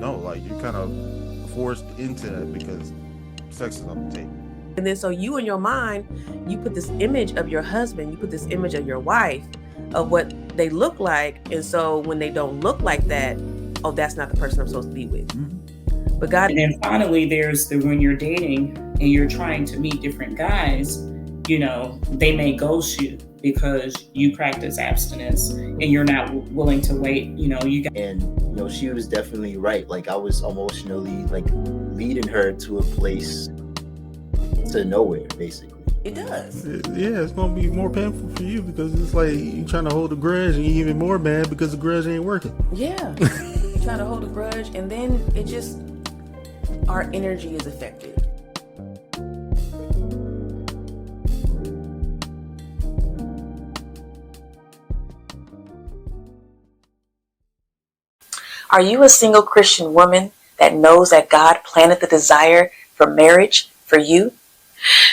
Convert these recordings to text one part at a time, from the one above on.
no, like you're kind of forced into that because sex is on the table. And then so you in your mind, you put this image of your husband, you put this image of your wife, of what they look like. And so when they don't look like that, oh, that's not the person I'm supposed to be with. Mm-hmm. But God. And then finally, there's when you're dating and you're trying to meet different guys, you know, they may ghost you because you practice abstinence and you're not willing to wait. You know, and you know, she was definitely right. Like I was emotionally like leading her to a place to nowhere, basically. It does. Yeah, it's gonna be more painful for you because it's like you trying to hold a grudge and you're even more mad because the grudge ain't working. Yeah, you trying to hold a grudge, and then it just, our energy is affected. Are you a single Christian woman that knows that God planted the desire for marriage for you?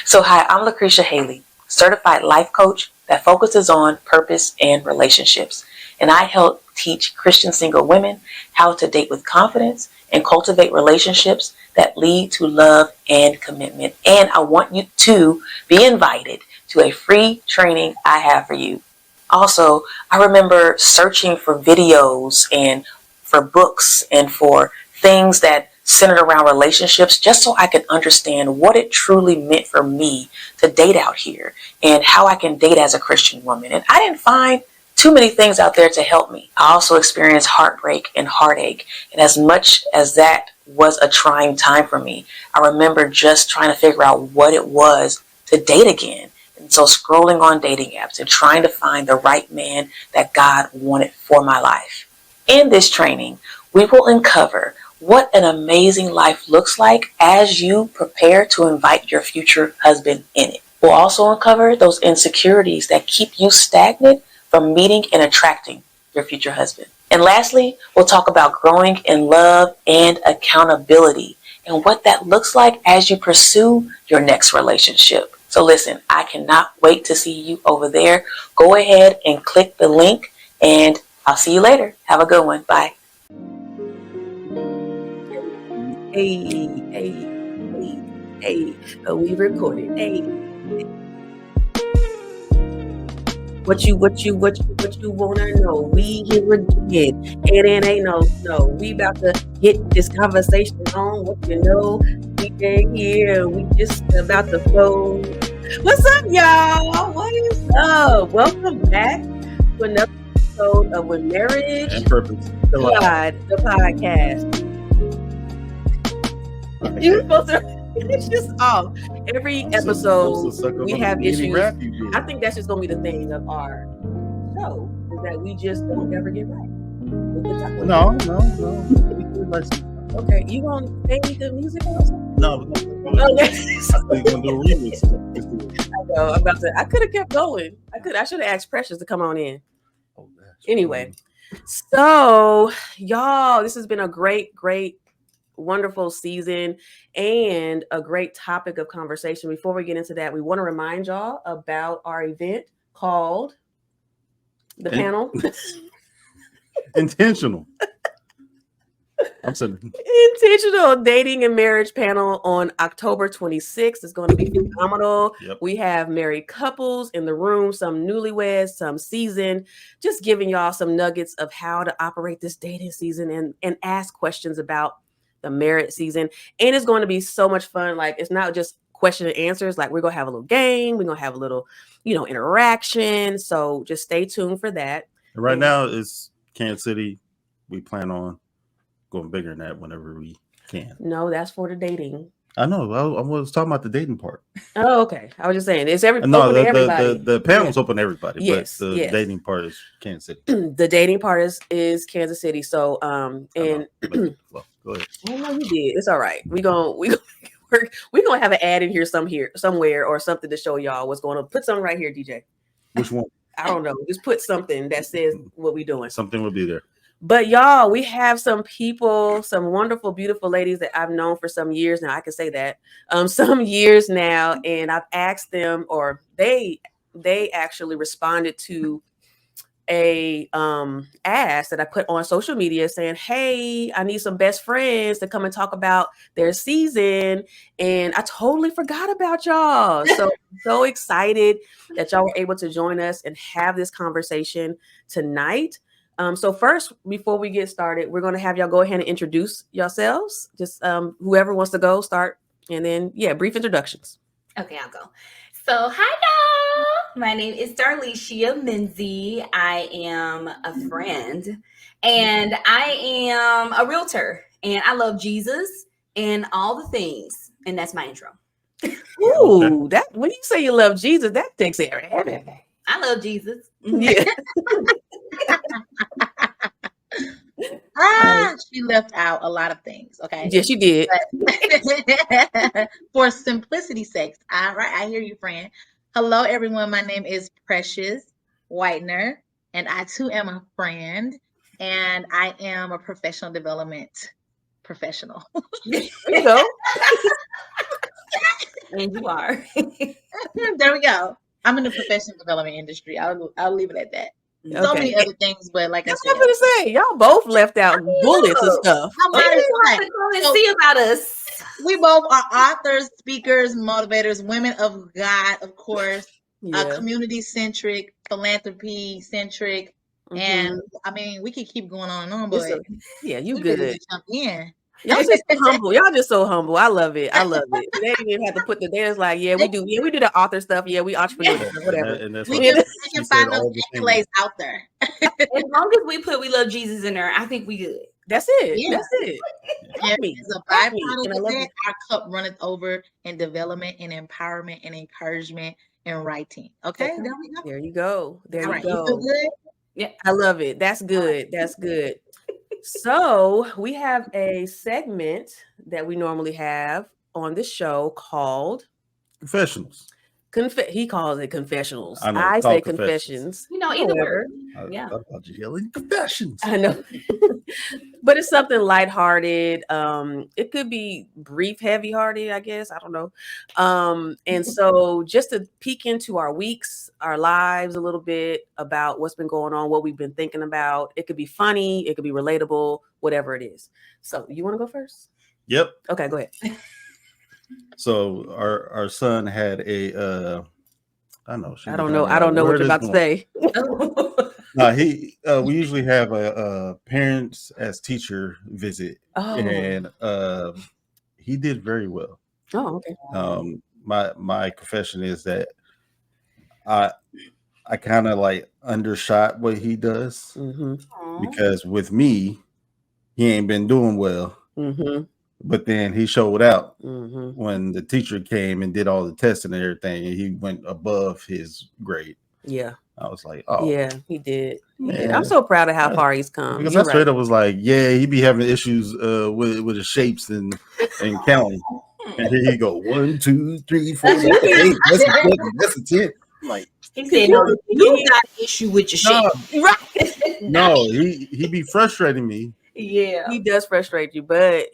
So hi, I'm Lucretia Haley, certified life coach that focuses on purpose and relationships. And I help teach Christian single women how to date with confidence and cultivate relationships that lead to love and commitment. And I want you to be invited to a free training I have for you. Also, I remember searching for videos and for books and for things that centered around relationships just so I could understand what it truly meant for me to date out here and how I can date as a Christian woman. And I didn't find too many things out there to help me. I also experienced heartbreak and heartache. And as much as that was a trying time for me, I remember just trying to figure out what it was to date again. And so scrolling on dating apps and trying to find the right man that God wanted for my life. In this training, we will uncover what an amazing life looks like as you prepare to invite your future husband in it. We'll also uncover those insecurities that keep you stagnant from meeting and attracting your future husband. And lastly, we'll talk about growing in love and accountability and what that looks like as you pursue your next relationship. So listen, I cannot wait to see you over there. Go ahead and click the link and I'll see you later. Have a good one. Bye. Hey, we recorded. Hey. What you wanna know? We here again. It ain't no. We about to get this conversation on. What you know? We ain't here. We just about to flow. What's up, y'all? What is up? Welcome back to another episode of When Marriage And Purpose. God, the podcast. You're supposed to. It's just off. Every episode we have issues. I think that's just gonna be the thing of our show is that we just don't ever get right. No. Okay, you gonna play the music or something? No. Okay. Gonna do a remix. I know. I'm about to. I could have kept going. I should have asked Precious to come on in. Anyway, so y'all, this has been a great, wonderful season and a great topic of conversation. Before we get into that, we want to remind y'all about our event called The Panel. Intentional. I'm sorry. Intentional Dating and Marriage Panel on October 26th. It's going to be phenomenal. Yep. We have married couples in the room, some newlyweds, some seasoned, just giving y'all some nuggets of how to operate this dating season and ask questions about the marriage season. And it's going to be so much fun. Like, it's not just question and answers. Like, we're going to have a little game. We're going to have a little, interaction. So just stay tuned for that. And right now it's Kansas City. We plan on going bigger than that whenever we can. No, that's for the dating. I know. I was talking about the dating part. Oh, okay. I was just saying it's open to everybody. The panel's open to everybody. Yes, but the dating part is Kansas City. The dating part is Kansas City. So and well, go ahead. Oh no, you did. It's all right. We're gonna have an ad in here somewhere or something to show y'all what's going on. Put something right here, DJ. Which one? I don't know. Just put something that says what we're doing. Something will be there. But y'all, we have some people, some wonderful, beautiful ladies that I've known for some years now. I can say that some years now, and I've asked them, or they actually responded to a ask that I put on social media saying, hey, I need some best friends to come and talk about their season. And I totally forgot about y'all. So I'm so excited that y'all were able to join us and have this conversation tonight. So first, before we get started, we're going to have y'all go ahead and introduce yourselves. Just whoever wants to go start. And then, brief introductions. Okay, I'll go. So, hi, y'all. My name is Darlyshia Menzie. I am a friend and I am a realtor and I love Jesus and all the things. And that's my intro. Ooh, that when you say you love Jesus, that takes everything. I love Jesus. Yeah. She left out a lot of things. Okay. Yeah, she did. But for simplicity's sake, all right, I hear you, friend. Hello, everyone. My name is Precious Whitener, and I too am a friend, and I am a professional development professional. There you go. And you are. There we go. I'm in the professional development industry. I'll leave it at that. So many other things, but like That's I said, what I'm gonna say. Y'all both left out bullets and stuff. See about us. We both are authors, speakers, motivators, women of God, of course, community centric, philanthropy centric, and I mean we could keep going on and on, but you good. Jump in. Y'all just humble. Y'all just so humble. I love it. I love it. They didn't even have to put the there's like, we do the author stuff. Yeah, we entrepreneurs, whatever. And we can find those accolades out there. As long as we put we love Jesus in there, I think we good. That's it. Yeah. That's it. As a byproduct of that, our cup runneth over in development and empowerment and encouragement and writing. Okay, there we go. There you go. There you go. You feel good? Yeah, I love it. That's good. That's good. So we have a segment that we normally have on the show called Confessionals. He calls it confessionals. I say confessions. You know, either word. I thought you yelling confessions. I know. But it's something lighthearted. It could be brief, heavy-hearted, I guess. I don't know. And so just to peek into our weeks, our lives a little bit about what's been going on, what we've been thinking about. It could be funny, it could be relatable, whatever it is. So you want to go first? Yep. Okay, go ahead. So our son had a I don't know what you're about to say. No, we usually have a parents as teacher visit, and he did very well. Oh, okay. My confession is that I kind of like undershot what he does because with me, he ain't been doing well. But then he showed out when the teacher came and did all the testing and everything, and he went above his grade. Yeah. I was like, oh. Yeah, he did. I'm so proud of how far he's come. Because I straight up was like, he be having issues with the shapes and counting. And here you go, 1, 2, 3, 4, 5, 8. That's a 10. I'm like, he said, no, you got an issue with your shape. Right. No, he be frustrating me. Yeah. He does frustrate you, but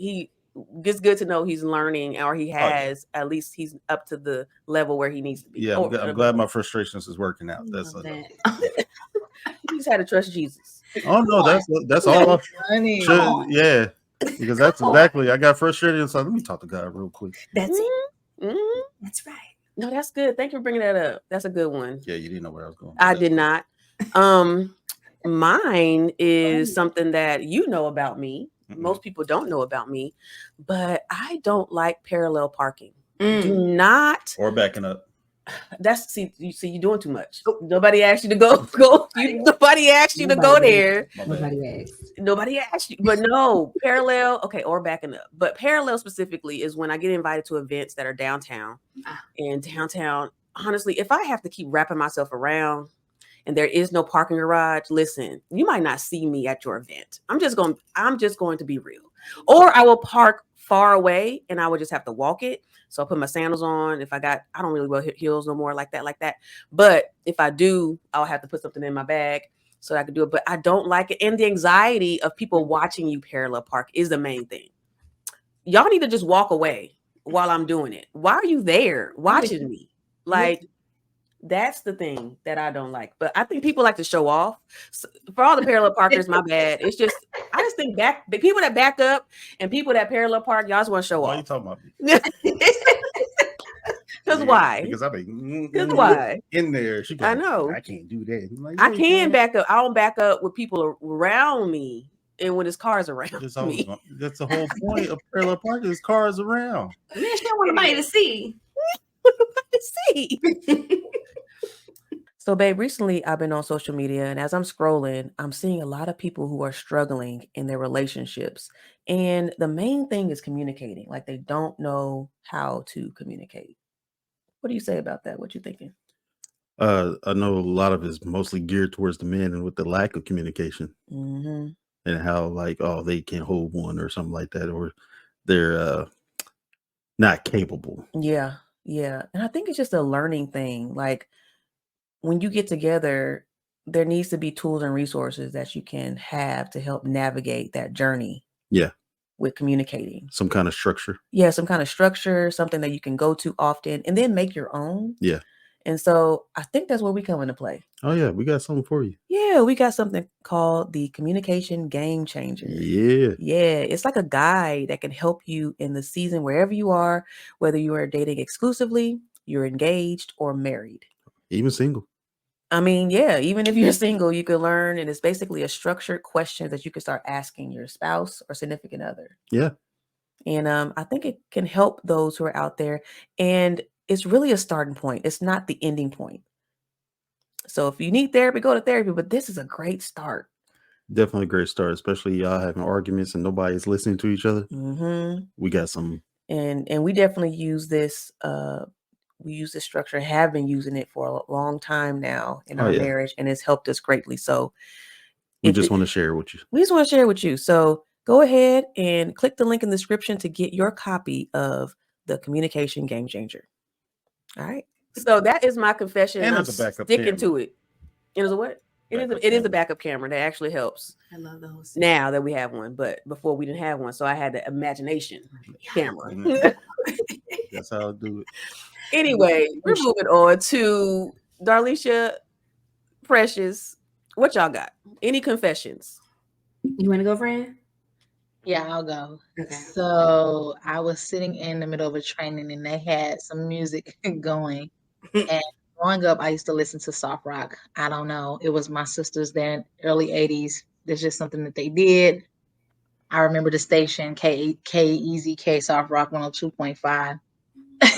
it's good to know he's learning, or he has at least he's up to the level where he needs to be. Yeah, I'm glad my frustrations is working out. That's you just had to trust Jesus. Oh no, that's all. Yeah, because that's exactly. I got frustrated, so let me talk to God real quick. That's it. That's right. No, that's good. Thank you for bringing that up. That's a good one. Yeah, you didn't know where I was going. I did not. Mine is something that you know about me. Most people don't know about me, but I don't like parallel parking. Do not. Or backing up. You're doing too much. Nobody asked you to go. Nobody asked you to go there. Nobody asked you. But no, parallel. Okay, or backing up. But parallel specifically is when I get invited to events that are downtown. And downtown, honestly, if I have to keep wrapping myself around and there is no parking garage, listen, you might not see me at your event. I'm just going to be real. Or I will park far away and I would just have to walk it. So I put my sandals on. I don't really wear heels no more like that. But if I do, I'll have to put something in my bag so I can do it. But I don't like it. And the anxiety of people watching you parallel park is the main thing. Y'all need to just walk away while I'm doing it. Why are you there watching me? Like, That's the thing that I don't like. But I think people like to show off. So for all the parallel parkers, my bad. It's just I just think the people that back up and people that parallel park, y'all just want to show Why are you off. talking about me? Because why? Because I be why? in there. She goes, I know. I can't do that. I'm like, I can back up. I don't back up with people around me and when there's cars around me. That's the whole point of parallel parking. There's cars around. Man, she don't want nobody to see. See. So, babe, recently I've been on social media, and as I'm scrolling, I'm seeing a lot of people who are struggling in their relationships. And the main thing is communicating. Like they don't know how to communicate. What do you say about that? What you thinking? I know a lot of it is mostly geared towards the men and with the lack of communication Mm-hmm. and how like, oh, they can't hold one or something like that, or they're not capable. Yeah. Yeah. And I think it's just a learning thing. Like when you get together, there needs to be tools and resources that you can have to help navigate that journey. Yeah. With communicating. Some kind of structure. Yeah, some kind of structure, something that you can go to often and then make your own. Yeah. And so I think that's where we come into play. Oh, yeah. We got something for you. Yeah, we got something called the Communication Game Changer. Yeah. Yeah, it's like a guide that can help you in the season wherever you are, whether you are dating exclusively, you're engaged, or married. Even single. I mean, yeah, even if you're single, you can learn. And it's basically a structured question that you can start asking your spouse or significant other. Yeah. And I think it can help those who are out there. And it's really a starting point. It's not the ending point. So if you need therapy, go to therapy. But this is a great start. Definitely a great start, especially y'all having arguments and nobody's listening to each other. Mm-hmm. We got some. And we definitely use this. We use this structure, have been using it for a long time now in our marriage, and it's helped us greatly. So we just want to share it with you. We just want to share it with you. So go ahead and click the link in the description to get your copy of the Communication Game Changer. All right. So that is my confession. And I'm sticking to it. It is a what? It is a backup camera that actually helps. I love those. Now that we have one, but before we didn't have one, so I had the imagination camera. That's how I do it. Anyway, we're moving on to Darlyshia, Precious. What y'all got? Any confessions? You want to go, friend? Yeah, I'll go. Okay. So I was sitting in the middle of a training and they had some music going. And growing up, I used to listen to soft rock. I don't know. It was my sisters then, early 80s. There's just something that they did. I remember the station, KEZK Soft Rock 102.5. And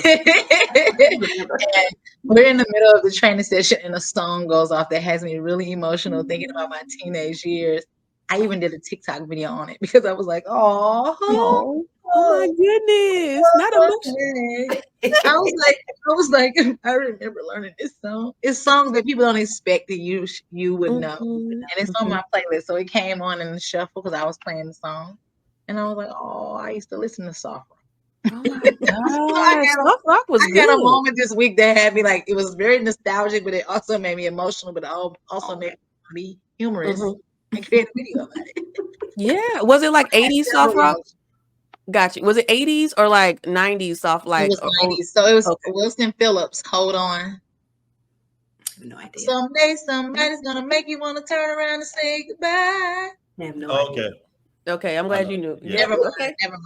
we're in the middle of the training session and a song goes off that has me really emotional thinking about my teenage years. I even did a TikTok video on it because I was like, oh my goodness. Not emotional. I was like, I remember learning this song. It's songs that people don't expect that you would know. And it's on my playlist. So it came on in the shuffle because I was playing the song. And I was like, oh, I used to listen to soft rock. Oh my God. Soft rock was good. I had a moment this week that had me like, it was very nostalgic, but it also made me emotional, but it also made me humorous and create a video about it. Yeah. Was it like 80s soft rock? Gotcha. Was it 80s or like 90s soft like? It was 90s. So it was Wilson Phillips, Hold On. I have no idea. Someday somebody's gonna make you want to turn around and say goodbye. I have no idea. Okay, I'm glad you knew. Yeah. Never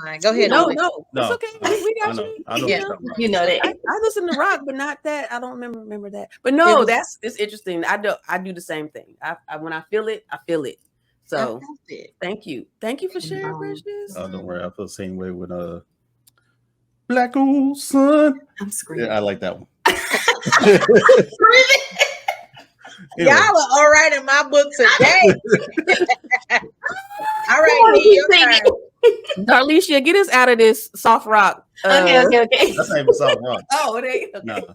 mind. Go ahead. No, it's okay. We got you. I know. You know that. I listen to rock, but not that. I don't remember that. But no, it's interesting. I do the same thing. I when I feel it, I feel it. So thank you for sharing, Precious. Oh, don't worry. I feel the same way with Black Old Sun. I'm screaming. Yeah, I like that one. Y'all are all right in my book today. All right, Darlyshia, get us out of this soft rock. Okay. That's not even soft rock. Oh, it ain't. Okay. No.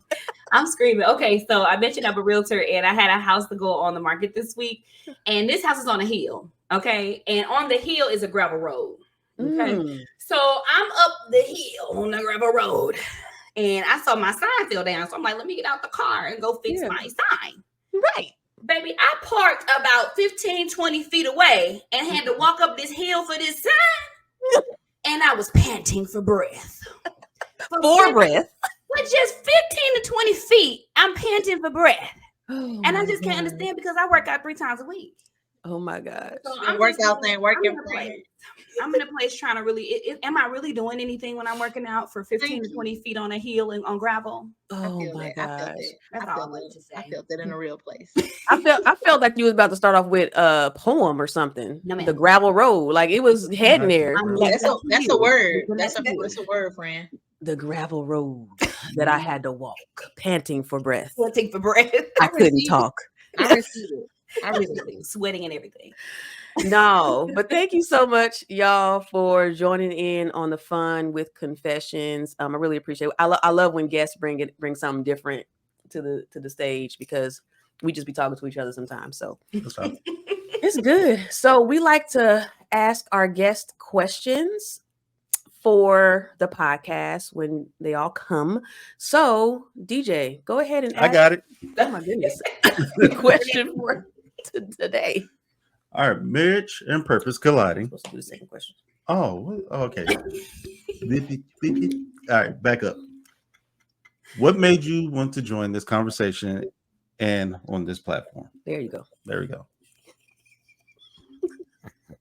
I'm screaming. Okay, so I mentioned I'm a realtor and I had a house to go on the market this week. And this house is on a hill. Okay. And on the hill is a gravel road. Okay. So I'm up the hill on the gravel road. And I saw my sign fell down. So I'm like, let me get out the car and go fix my sign. Right. Baby, I parked about 15, 20 feet away and had to walk up this hill for this sign. And I was panting for breath. For breath. with just 15 to 20 feet, I'm panting for breath. Oh and I my just can't God. understand because I work out 3 times a week. Oh my gosh. So The workouts ain't working for you. I'm in a place trying to really, am I really doing anything when I'm working out for 15 Thank to you. 20 feet on a hill and on gravel? Oh my I felt gosh. it. That's all I wanted to say. I felt it in a real place. I felt like you was about to start off with a poem or something. No, ma'am. The gravel road. Like it was heading there. Like, That's a word. That's a word, friend. the gravel road that I had to walk, panting for breath. Sweating for breath. I couldn't talk. I received it. I received it. Sweating and everything. No, but thank you so much, y'all, for joining in on the fun with confessions. I really appreciate it. I love when guests bring something different to the stage because we just be talking to each other sometimes. So it's good. So we like to ask our guest questions for the podcast when they all come. So DJ, go ahead and ask. I got it. Oh my goodness. The question for today. All right, marriage and purpose colliding. Supposed to do the second question. Oh, okay. All right, back up. What made you want to join this conversation and on this platform? There you go. There we go.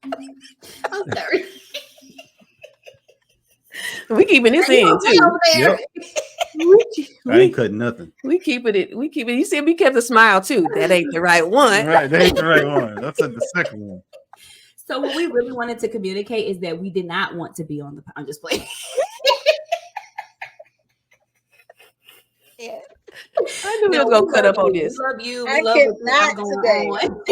I'm sorry. We keeping this in too. Yep. I ain't cutting nothing. We keeping it. You see, we kept a smile too. That ain't the right one. Right, that ain't the right one. That's the second one. So what we really wanted to communicate is that we did not want to be on the. I'm just playing. Yeah. I knew we was gonna cut up on this. We love you. I We love cannot what's today. going on.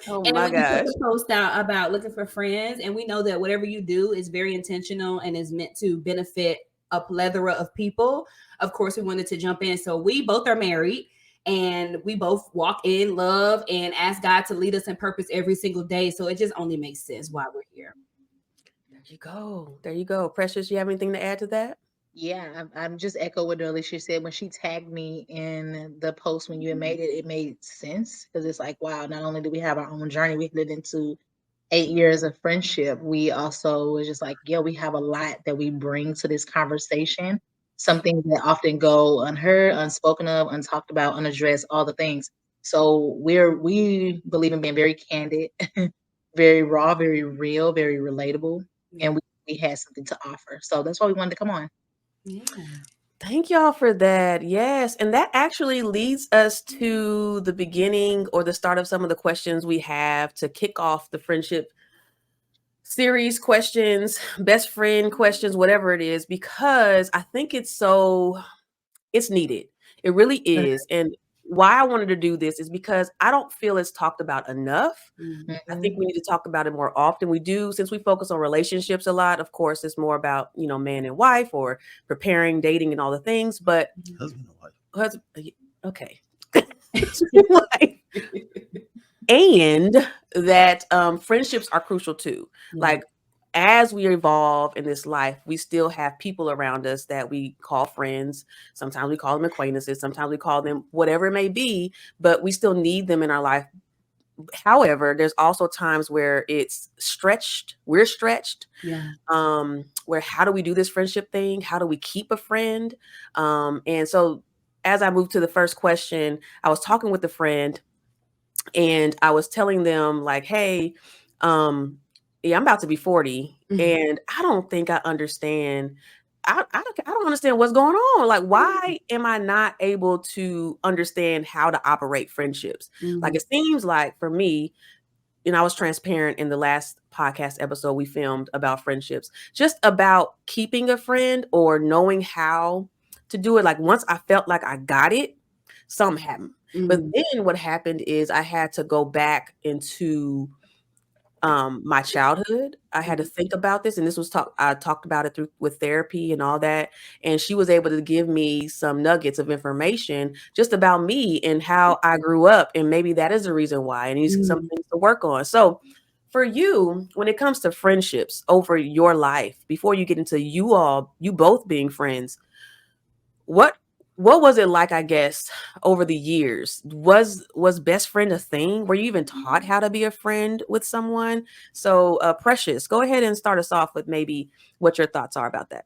Oh And my when you gosh. put a post out about looking for friends, and we know that whatever you do is very intentional and is meant to benefit a plethora of people. Of course, we wanted to jump in. So we both are married, and we both walk in love and ask God to lead us in purpose every single day. So it just only makes sense why we're here. There you go. There you go. Precious, you have anything to add to that? Yeah, I'm just echo what Darlyshia said. When she tagged me in the post when you had made it, it made sense because it's like, wow, not only do we have our own journey, we lived into 8 years of friendship. We also was just like, yeah, we have a lot that we bring to this conversation. Some things that often go unheard, unspoken of, untalked about, unaddressed, all the things. So we believe in being very candid, very raw, very real, very relatable, and we had something to offer. So that's why we wanted to come on. Yeah. Thank y'all for that. Yes. And that actually leads us to the beginning or the start of some of the questions we have to kick off the friendship series questions, best friend questions, whatever it is, because I think it's needed. It really is. And why I wanted to do this is because I don't feel it's talked about enough. Mm-hmm. I think we need to talk about it more often. We do, since we focus on relationships a lot. Of course, it's more about, man and wife or preparing, dating and all the things, but Husband and wife. okay. And that friendships are crucial too. Yeah. Like as we evolve in this life, we still have people around us that we call friends. Sometimes we call them acquaintances. Sometimes we call them whatever it may be, but we still need them in our life. However, there's also times where it's stretched. We're stretched. Yeah. Where how do we do this friendship thing? How do we keep a friend? And so as I moved to the first question, I was talking with a friend and I was telling them like, hey, yeah, I'm about to be 40 and I don't think I understand. I don't understand what's going on. Like, why am I not able to understand how to operate friendships? Like, it seems like for me, I was transparent in the last podcast episode we filmed about friendships, just about keeping a friend or knowing how to do it. Like once I felt like I got it, something happened. But then what happened is I had to go back into my childhood. I had to think about this, and this was I talked about it with therapy and all that. And she was able to give me some nuggets of information just about me and how I grew up. And maybe that is the reason why, and these some things to work on. So for you, when it comes to friendships over your life, before you get into you both being friends, what was it like, I guess, over the years? Was best friend a thing? Were you even taught how to be a friend with someone? So Precious, go ahead and start us off with maybe what your thoughts are about that.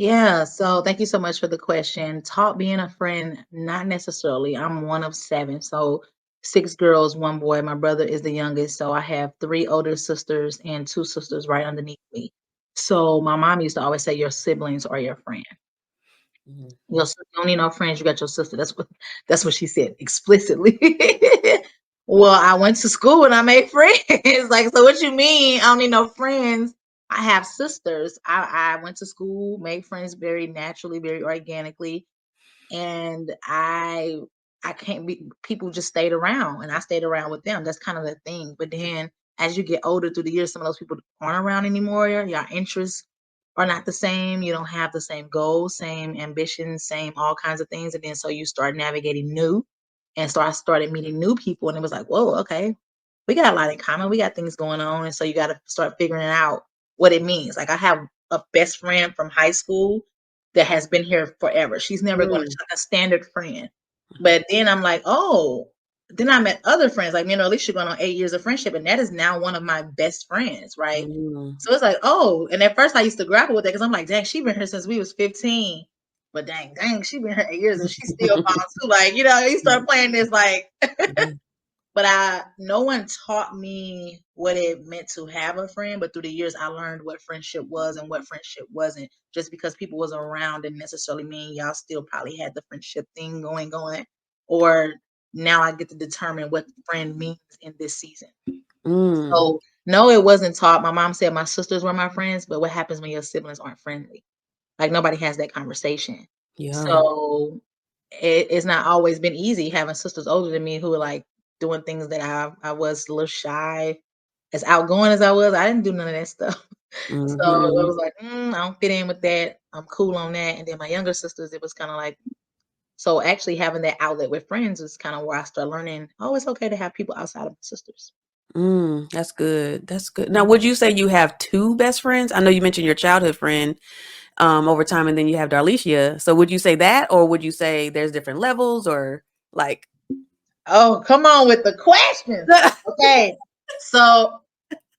Yeah, so thank you so much for the question. Taught being a friend, not necessarily. I'm one of 7. So 6 girls, 1 boy. My brother is the youngest. So I have 3 older sisters and 2 sisters right underneath me. So my mom used to always say, your siblings are your friend. Mhm. You don't need no friends, you got your sister. That's what she said explicitly. Well, I went to school and I made friends. Like, so what you mean? I don't need no friends. I have sisters. I went to school, made friends very naturally, very organically, and I can't be people just stayed around and I stayed around with them. That's kind of the thing. But then as you get older through the years, some of those people aren't around anymore. Your interests are not the same. You don't have the same goals, same ambitions, same all kinds of things. And then so you start navigating new and so I started meeting new people and it was like, whoa, okay, we got a lot in common. We got things going on. And so you got to start figuring out what it means. Like I have a best friend from high school that has been here forever. She's never going to Mm. like a standard friend. But then I'm like, oh, then I met other friends like me and Alicia going on 8 years of friendship. And that is now one of my best friends, right? Mm. So it's like, oh, and at first I used to grapple with it because I'm like, dang, she been here since we was 15. But dang, she been here 8 years and she still bound too. Like, you start playing this like but no one taught me what it meant to have a friend, but through the years I learned what friendship was and what friendship wasn't. Just because people was around didn't necessarily mean y'all still probably had the friendship thing going. Or now I get to determine what friend means in this season. Mm. So no, it wasn't taught. My mom said my sisters were my friends, but what happens when your siblings aren't friendly? Like nobody has that conversation. Yeah. So it's not always been easy having sisters older than me who are like doing things that I was a little shy. As outgoing as I was, I didn't do none of that stuff. So it Mhm. was like, I don't fit in with that. I'm cool on that. And then my younger sisters, it was kind of like, so actually having that outlet with friends is kind of where I started learning, oh, it's okay to have people outside of my sisters. That's good. That's good. Now, would you say you have 2 best friends? I know you mentioned your childhood friend over time, and then you have Darlyshia. So would you say that, or would you say there's different levels, or like? Oh, come on with the questions. Okay. So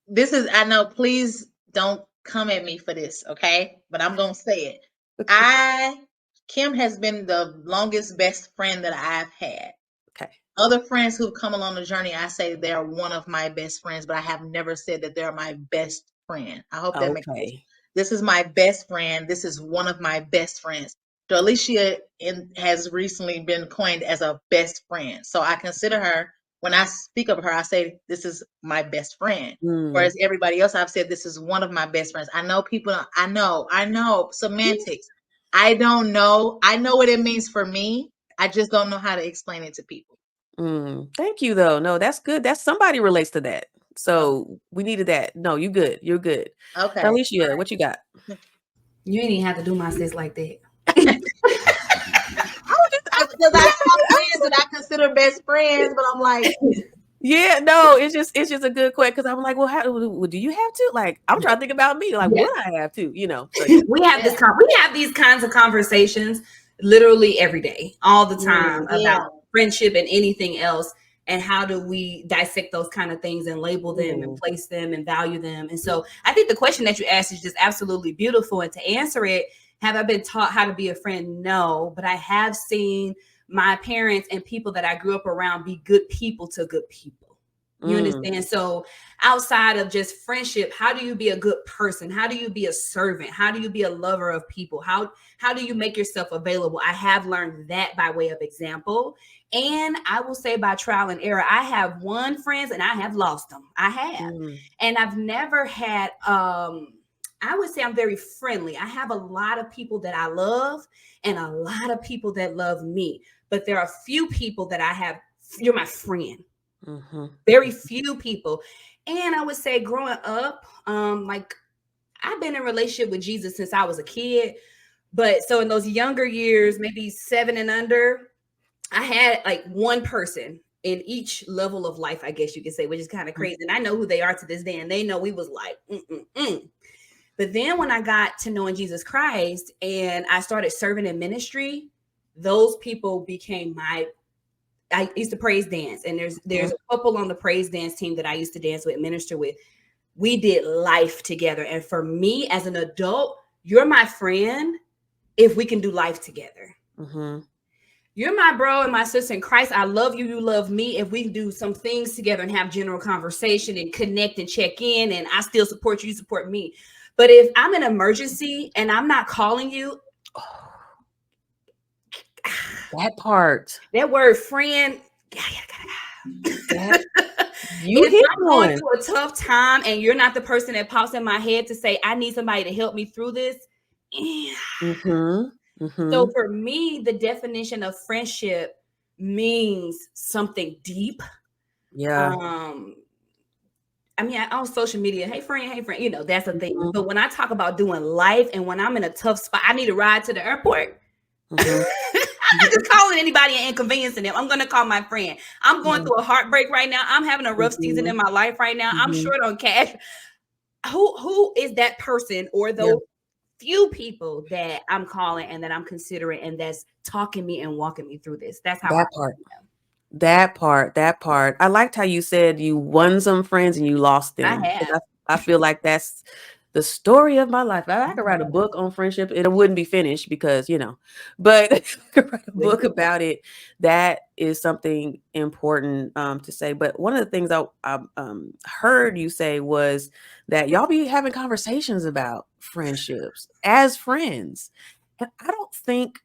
this is, I know, please don't come at me for this, okay? But I'm going to say it. Kim has been the longest best friend that I've had. Okay. Other friends who've come along the journey, I say they're one of my best friends, but I have never said that they're my best friend. I hope that makes sense. Okay. This is my best friend. This is one of my best friends. Darlyshia has recently been coined as a best friend. So I consider her, when I speak of her, I say, this is my best friend. Whereas everybody else, I've said, this is one of my best friends. I know people, I know, semantics. I don't know. I know what it means for me. I just don't know how to explain it to people. Thank you, though. No, that's good. That's somebody relates to that. So we needed that. No, you good. You're good. Okay. Darlyshia, what you got? You ain't even have to do my sis like that. Because I have friends that I consider best friends, but I'm like, yeah, no, it's just a good question because I'm like, well, how do you have to? Like, I'm trying to think about me. Like, would I have to? So yeah. We have these kinds of conversations literally every day, all the time about friendship and anything else. And how do we dissect those kind of things and label them and place them and value them? And so I think the question that you asked is just absolutely beautiful. And to answer it, have I been taught how to be a friend? No, but I have seen my parents and people that I grew up around be good people to good people. You understand? So outside of just friendship, how do you be a good person? How do you be a servant? How do you be a lover of people? How do you make yourself available? I have learned that by way of example. And I will say by trial and error, I have won friends and I have lost them. I have. And I've never had, I would say I'm very friendly. I have a lot of people that I love and a lot of people that love me. But there are a few people that I have, you're my friend. Very few people. And I would say growing up, like I've been in a relationship with Jesus since I was a kid. But so in those younger years, maybe 7 and under, I had like one person in each level of life, I guess you could say, which is kind of crazy. And I know who they are to this day. And they know we was like, But then when I got to knowing Jesus Christ and I started serving in ministry, those people became I used to praise dance, and there's a couple on the praise dance team that I used to dance with, minister with. We did life together. And for me as an adult, you're my friend, if we can do life together. Mm-hmm. You're my bro and my sister in Christ. I love you. You love me. If we can do some things together and have general conversation and connect and check in, and I still support you, you support me. But if I'm in an emergency and I'm not calling you, that part, that word friend, you if hit I'm going through a tough time and you're not the person that pops in my head to say, I need somebody to help me through this. So for me, the definition of friendship means something deep. Yeah. I mean, on social media, hey friend, you know, that's a thing. But when I talk about doing life and when I'm in a tough spot, I need a ride to the airport. I'm not just calling anybody and inconveniencing them. I'm going to call my friend. I'm going through a heartbreak right now. I'm having a rough season in my life right now. I'm short on cash. Who is that person or those few people that I'm calling and that I'm considering and that's talking me and walking me through this? That's how That part. I liked how you said you won some friends and you lost them. I have. I feel like that's the story of my life. I could write a book on friendship. It wouldn't be finished because, you know, but I could write a book about it. That is something important to say. But one of the things I heard you say was that y'all be having conversations about friendships as friends. And I don't think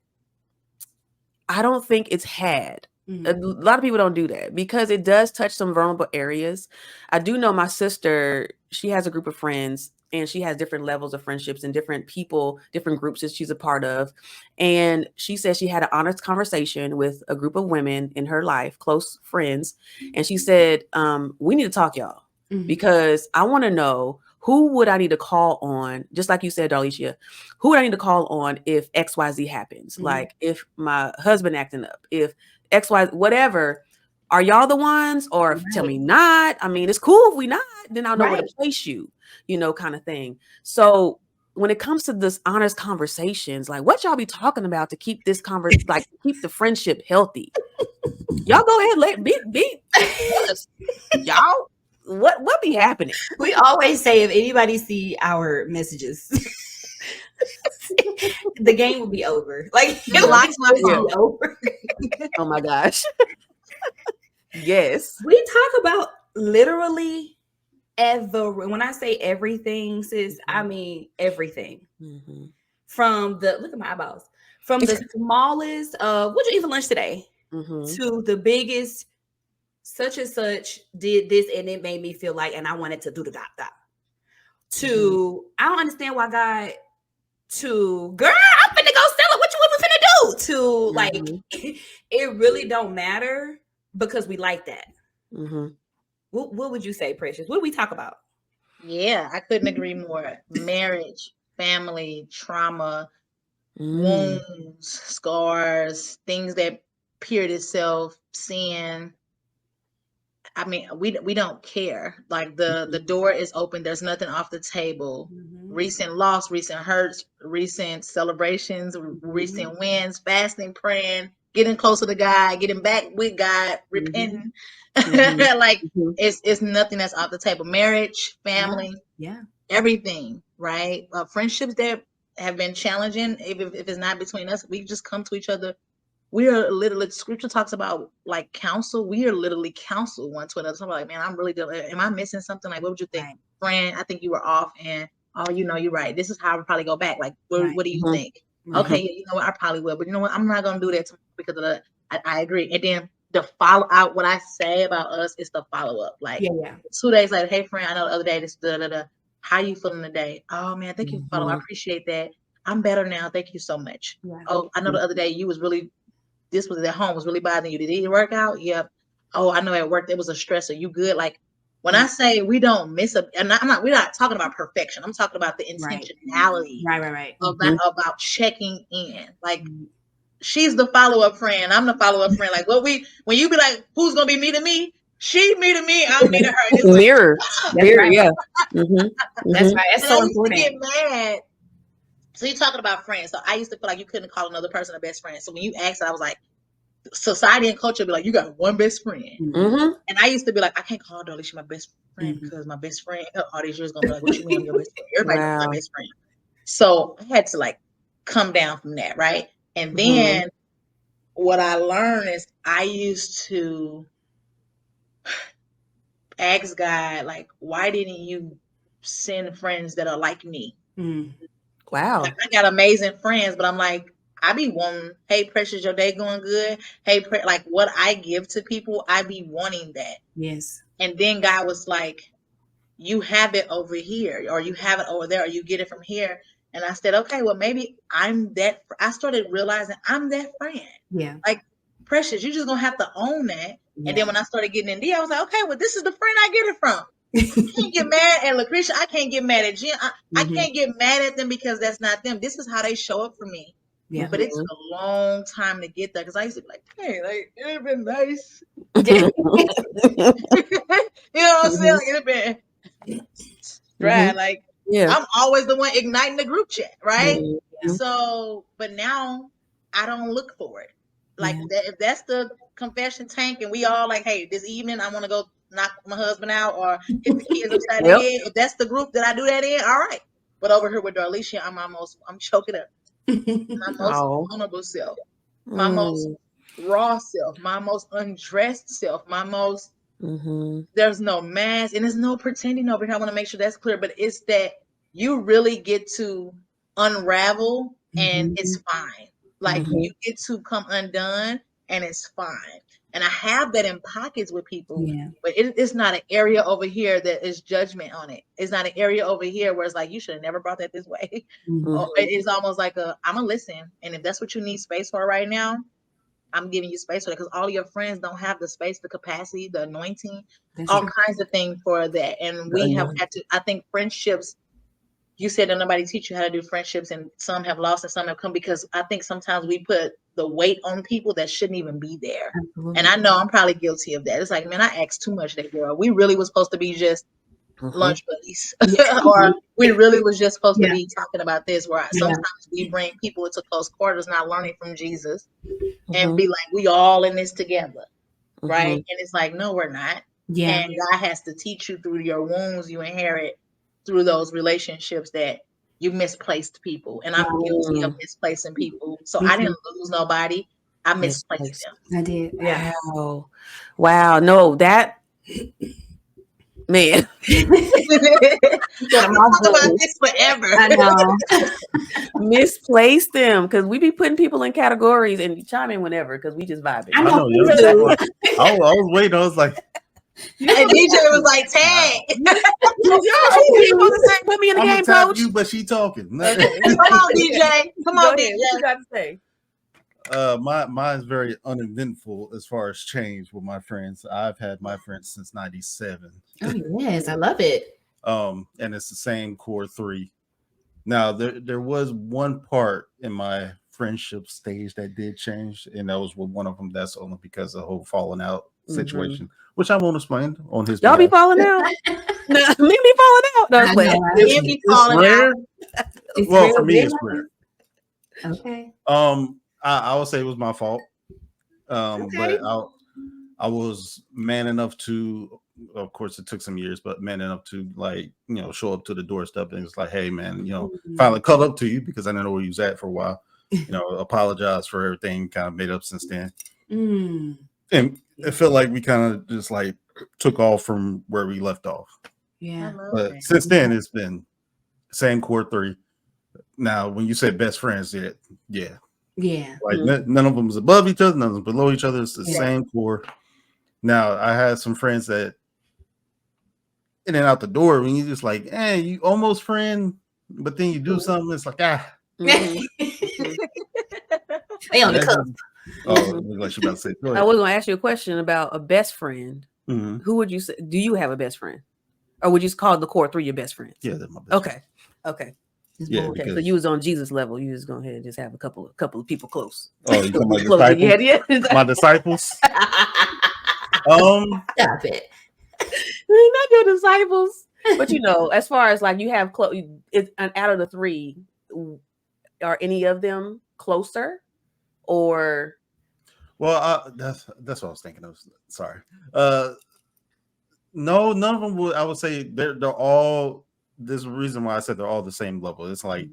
it's had. A lot of people don't do that because it does touch some vulnerable areas. I do know my sister, she has a group of friends and she has different levels of friendships and different people, different groups that she's a part of. And she said she had an honest conversation with a group of women in her life, close friends. And she said, we need to talk, y'all, because I want to know who would I need to call on? Just like you said, Darlyshia, who would I need to call on if XYZ happens? Like if my husband acting up, if XY, whatever, are y'all the ones or tell me not? I mean, it's cool if we not, then I'll know where to place you, you know, kind of thing. So when it comes to this honest conversations, like what y'all be talking about to keep this like keep the friendship healthy? Y'all go ahead, let be y'all. What be happening? We always say if anybody see our messages, the game will be over. Like it locks my phone over. Oh my gosh. Yes. We talk about literally when I say everything, sis, I mean everything. From the look at my eyeballs. From the smallest of what'd you eat for lunch today? To the biggest such and such did this and it made me feel like and I wanted to do the dot. To I don't understand why God to girl, I'm finna go sell it. What you want me finna do? To like it really don't matter because we like that. What would you say, Precious? What do we talk about? Yeah, I couldn't agree more. Marriage, family, trauma, wounds, scars, things that peered itself, sin. I mean, we don't care. Like the door is open. There's nothing off the table. Recent loss, recent hurts, recent celebrations, recent wins, fasting, praying, getting closer to God, getting back with God, repenting. Like it's nothing that's off the table. Marriage, family, everything, right? Friendships that have been challenging. If it's not between us, we just come to each other. We are literally, scripture talks about like counsel. We are literally counsel one to another. So I'm like, man, I'm really doing, am I missing something? Like, what would you think? Friend, I think you were off and, oh, you know, you're right. This is how I would probably go back. Like, what do you think? Okay, you know what? I probably will. But you know what? I'm not going to do that because of the, I agree. And then the follow out, what I say about us is the follow up. Like 2 days later, hey friend, I know the other day, this, how you feeling today? Oh man, thank you for following. I appreciate that. I'm better now. Thank you so much. Oh, I know the other day you was really, this was at home, was really bothering you. Did it work out? Yep. Oh, I know at work it was a stressor. You good? Like when I say we don't miss we're not talking about perfection. I'm talking about the intentionality. Right. About checking in. Like she's the follow-up friend. I'm the follow-up friend. Like when you be like, who's gonna be me to me? She me to me, I'm me to her. It's mirror. Mirror, right. yeah. That's right. That's so important. Get mad. So you're talking about friends. So I used to feel like you couldn't call another person a best friend. So when you asked it, I was like, society and culture be like, you got one best friend. And I used to be like, I can't call Darlyshia my best friend because my best friend all these years gonna be like, what you mean I'm your best friend? Everybody's my best friend. So I had to like come down from that, right? And then what I learned is I used to ask God, like, why didn't you send friends that are like me? Wow. Like, I got amazing friends, but I'm like, I be wanting, hey, Precious, your day going good? Hey, like what I give to people, I be wanting that. Yes. And then God was like, you have it over here, or you have it over there, or you get it from here. And I said, okay, well, maybe I'm that. I started realizing I'm that friend. Yeah. Like, Precious, you just gonna have to own that. Yeah. And then when I started getting in D, I was like, okay, well, this is the friend I get it from. I can't get mad at Lucretia. I can't get mad at Jen. I can't get mad at them because that's not them. This is how they show up for me. Yeah. But it took a long time to get there because I used to be like, hey, like, it'd been nice. Yeah. You know what I'm saying? Like, it'd been dry. Like, Yeah. I'm always the one igniting the group chat, right? Yeah. So, but now I don't look for it. Like, if that's the confession tank and we all like, hey, this evening I want to go knock my husband out or hit the kids upside the head. If that's the group that I do that in, all right. But over here with Darlyshia, I'm choking up. My most vulnerable self, my most raw self, my most undressed self, my most, there's no mask and there's no pretending over here. I want to make sure that's clear, but it's that you really get to unravel and it's fine. Like you get to come undone and it's fine. And I have that in pockets with people, but it's not an area over here that is judgment on it. It's not an area over here where it's like, you should have never brought that this way. Or it's almost like I'm going to listen. And if that's what you need space for right now, I'm giving you space for that because all your friends don't have the space, the capacity, the anointing, all kinds of things for that. And we have had to, I think friendships, you said that nobody teach you how to do friendships and some have lost and some have come because I think sometimes we put the weight on people that shouldn't even be there. Absolutely. And I know I'm probably guilty of that. It's like, man, I asked too much that girl. We really was supposed to be just lunch buddies or we really was just supposed to be talking about this where sometimes we bring people into close quarters not learning from Jesus and be like, we all in this together. Right. And it's like, no, we're not. And God has to teach you through your wounds you inherit through those relationships that you misplaced people. And I'm guilty of misplacing people. So I didn't lose nobody. I misplaced them. I did. Yeah. Wow. No, that man. I'm talk about this forever. I know. Misplaced them because we be putting people in categories and chime in whenever because we just vibing. I know. I was waiting. I was like, and DJ was like, tag. Put me in the game, coach. You, but she talking. Come on, DJ. Come on, DJ. What you got to say? Mine's very uneventful as far as change with my friends. I've had my friends since '97. Oh yes, I love it. And it's the same core three. Now there was one part in my friendship stage that did change, and that was with one of them. That's only because of the whole falling out situation, which I won't explain on his. Y'all be falling out. No, me be falling out. No, it's rare. Well, for me, it's rare. Okay. I would say it was my fault. But I was man enough to, of course, it took some years, but man enough to show up to the doorstep and it's like, hey, man, finally caught up to you because I didn't know where you was at for a while. Apologize for everything, kind of made up since then. And it felt like we kind of just like took off from where we left off. Yeah. But since then, it's been same core three. Now, when you say best friends, yeah. Like none of them is above each other, none of them below each other. It's the same core. Now, I had some friends that in and out the door when you just like, hey, you almost friend, but then you do something, it's like, They on the cup. Like she about to say. I was going to ask you a question about a best friend. Who would you say? Do you have a best friend, or would you call the core three your best friends? Yeah, they're my best friends. Okay. Yeah, okay. So you was on Jesus level. You just go ahead and just have a couple of people close. Oh, you talking about disciples? My disciples? Stop it. Not your disciples. But as far as like you have out of the three, are any of them closer? Or well, that's what I was thinking of. Sorry. No, none of them would. I would say they're all. There's a reason why I said they're all the same level. It's like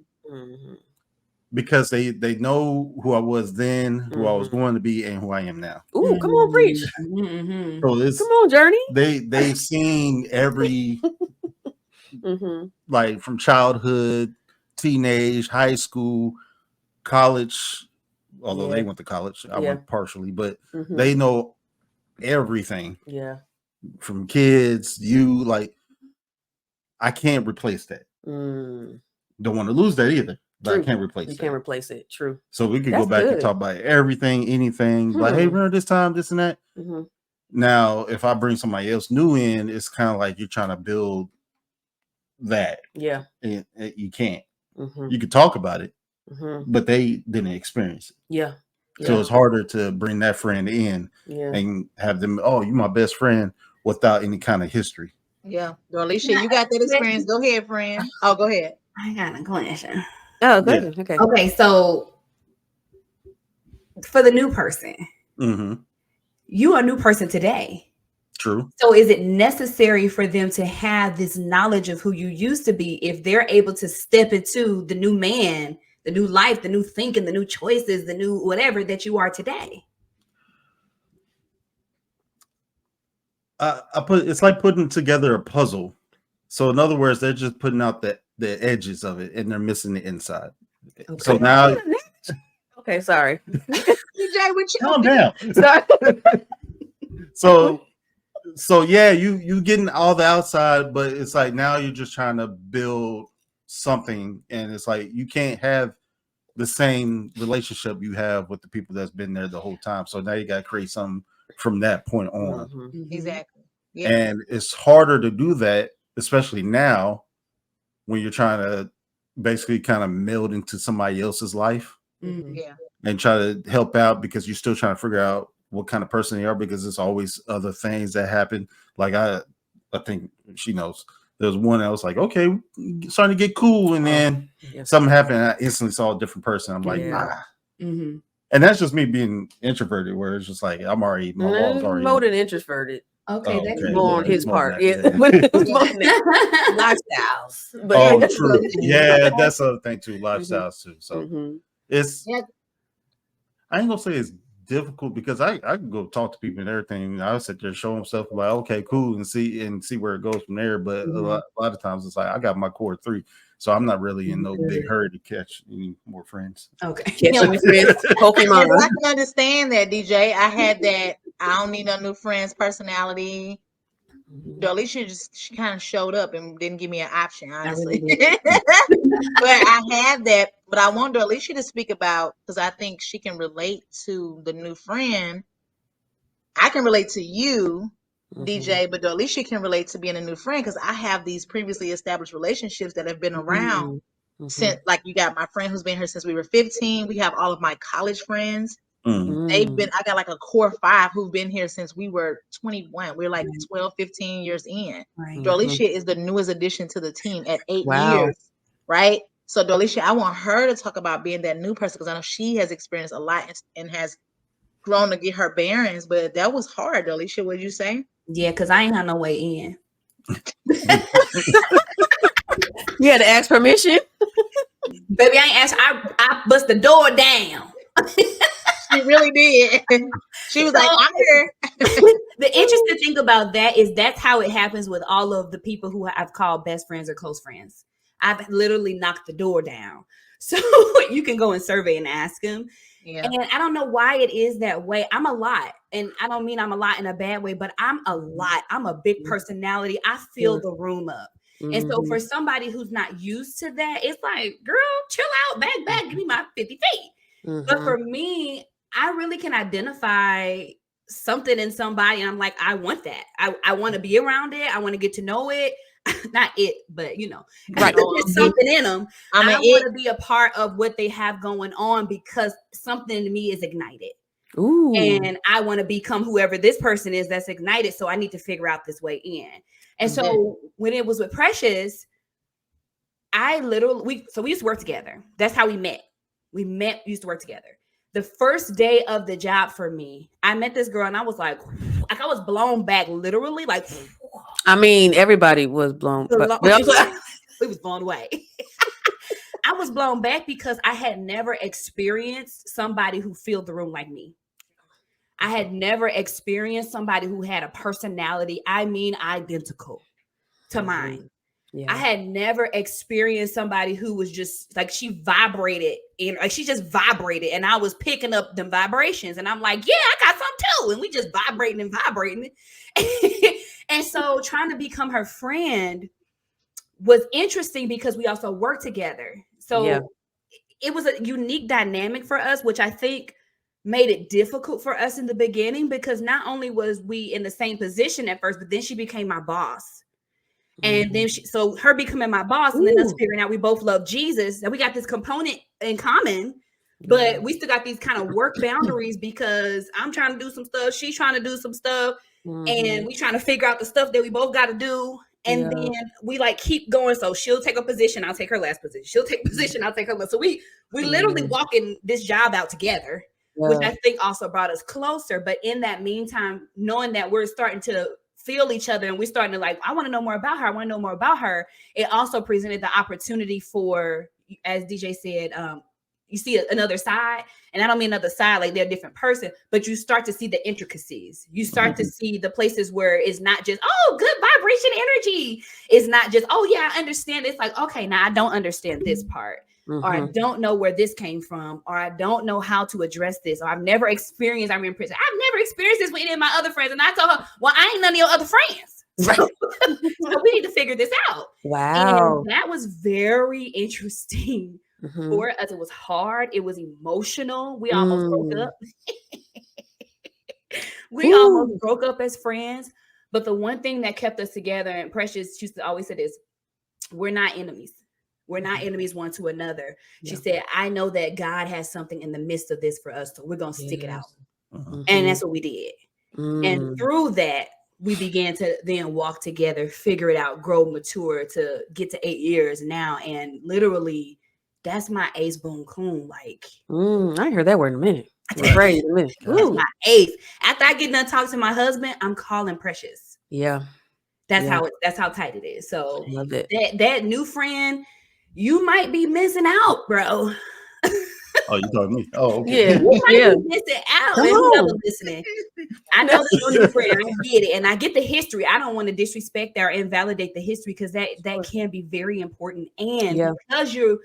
because they know who I was then, who I was going to be, and who I am now. Ooh, come on, preach. So it's, come on, Journey. They've seen every like from childhood, teenage, high school, college. Although they went to college, I went partially, but they know everything. Yeah. From kids, like I can't replace that. Don't want to lose that either, but I can't replace it. You can't replace it. True. So we could go back and talk about everything, anything. Like, hey, remember this time, this and that. Now, if I bring somebody else new in, it's kind of like you're trying to build that. Yeah. And you can't. You could talk about it, but they didn't experience it. Yeah. So it's harder to bring that friend in and have them, oh, you're my best friend without any kind of history. Yeah. Darlyshia, you got that experience. Go ahead, friend. Oh, go ahead. I got a question. Oh, good. Okay. Okay, so for the new person, you are a new person today. True. So is it necessary for them to have this knowledge of who you used to be if they're able to step into the new man, the new life, the new thinking, the new choices, the new whatever that you are today? It's like putting together a puzzle. So in other words, they're just putting out the edges of it and they're missing the inside. Okay. So now okay, sorry. DJ, calm down. Sorry. So yeah, you getting all the outside, but it's like now you're just trying to build something, and it's like you can't have the same relationship you have with the people that's been there the whole time. So now you got to create something from that point on. Exactly. Yeah. And it's harder to do that, especially now when you're trying to basically kind of meld into somebody else's life. Yeah. And try to help out because you're still trying to figure out what kind of person they are, because there's always other things that happen. Like I think she knows. There's one that was like, okay, starting to get cool, and then something happened, and I instantly saw a different person. I'm like, nah. And that's just me being introverted, where it's just like I'm already my walls already more than introverted. Okay, that's more on his part. lifestyles. But true. Yeah, that's the other thing too. Lifestyles too. So it's I ain't gonna say it's difficult because I can go talk to people and everything. I sit there, show them stuff like, okay, cool, and see where it goes from there. But a lot of times it's like I got my core 3, so I'm not really in no big hurry to catch any more friends. Okay, Pokemon. I can understand that, DJ. I had that. I don't need no new friends personality. Darlyshia she kind of showed up and didn't give me an option, honestly. But I had that. But I want Darlyshia to speak about, because I think she can relate to the new friend. I can relate to you, DJ, but Darlyshia can relate to being a new friend because I have these previously established relationships that have been around since, like, you got my friend who's been here since we were 15. We have all of my college friends. I got like a core 5 who've been here since we were 21. We're like 12, 15 years in. Darlyshia is the newest addition to the team at 8 years, right? So Darlyshia, I want her to talk about being that new person because I know she has experienced a lot and has grown to get her bearings, but that was hard. Darlyshia, what did you say? Yeah, because I ain't had no way in. You had to ask permission? Baby, I ain't asked. I bust the door down. She really did. She was like, I'm here. The interesting thing about that is that's how it happens with all of the people who I've called best friends or close friends. I've literally knocked the door down. So you can go and survey and ask them. Yeah. And I don't know why it is that way. I'm a lot. And I don't mean I'm a lot in a bad way, but I'm a lot. I'm a big personality. I fill the room up. And so for somebody who's not used to that, it's like, girl, chill out, back, give me my 50 feet. But for me, I really can identify something in somebody. And I'm like, I want that. I want to be around it. I want to get to know it. Not it, but you know, right. There's something in them. I want to be a part of what they have going on because something in me is ignited. Ooh. And I want to become whoever this person is that's ignited. So I need to figure out this way in. And so when it was with Precious, we used to work together. That's how we met. We used to work together. The first day of the job for me, I met this girl and I was like I was blown back, literally. Like, I mean, everybody was blown. We was blown away. I was blown back because I had never experienced somebody who filled the room like me. I had never experienced somebody who had a personality, I mean, identical to mine. Yeah. I had never experienced somebody who was just like, she vibrated and like she just vibrated, and I was picking up them vibrations, and I'm like, yeah, I got some too, and we just vibrating and vibrating. And so trying to become her friend was interesting because we also worked together. So it was a unique dynamic for us, which I think made it difficult for us in the beginning, because not only was we in the same position at first, but then she became my boss. And then so her becoming my boss, and then us figuring out we both love Jesus, and we got this component in common, but we still got these kind of work boundaries because I'm trying to do some stuff, she's trying to do some stuff, and we trying to figure out the stuff that we both got to do. And then we like keep going. So she'll take a position, I'll take her last position. She'll take a position, I'll take her last. So we literally walking this job out together, which I think also brought us closer. But in that meantime, knowing that we're starting to feel each other and we're starting to like, I want to know more about her. I want to know more about her. It also presented the opportunity for, as DJ said, you see another side, and I don't mean another side like they're a different person, but you start to see the intricacies. You start to see the places where it's not just, oh, good vibration energy. It's not just, oh yeah, I understand. It's like, okay, now I don't understand this part, or I don't know where this came from, or I don't know how to address this, or I've never experienced. I remember I've never experienced this with any of my other friends, and I told her, well, I ain't none of your other friends. Right. So we need to figure this out. Wow. And that was very interesting. For us, it was hard. It was emotional. We almost broke up. Almost broke up as friends. But the one thing that kept us together, and Precious used to always say this, we're not enemies. We're not enemies one to another. She said, I know that God has something in the midst of this for us, so we're going to stick it out. And that's what we did. And through that, we began to then walk together, figure it out, grow, mature to get to 8 years now. And literally, that's my ace boom coon. Like, I ain't heard that word in a minute. That's my ace. After I get done talking to my husband, I'm calling Precious. Yeah. That's how tight it is. So love it. That new friend, you might be missing out, bro. Oh, you told me. Oh, okay. Yeah. You might be missing out. Whoever listening. I know that's your new friend. I get it. And I get the history. I don't want to disrespect or invalidate the history, because that can be very important. And because you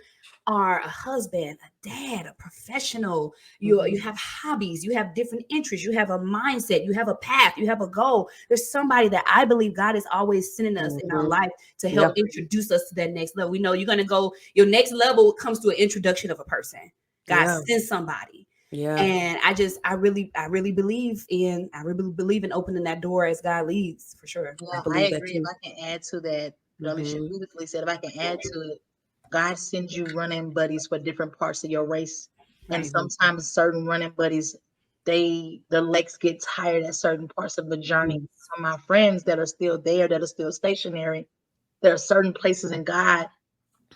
are a husband, a dad, a professional, you have hobbies, you have different interests, you have a mindset, you have a path, you have a goal. There's somebody that I believe God is always sending us in our life to help introduce us to that next level. We know you're going to go, your next level comes to an introduction of a person. God sends somebody. Yeah. And I really believe in opening that door as God leads, for sure. Yeah, I agree. If I can add to that, Darlyshia beautifully said, if I can add to it, God sends you running buddies for different parts of your race. And sometimes certain running buddies, their legs get tired at certain parts of the journey. Some of my friends that are still there, that are still stationary, there are certain places in God.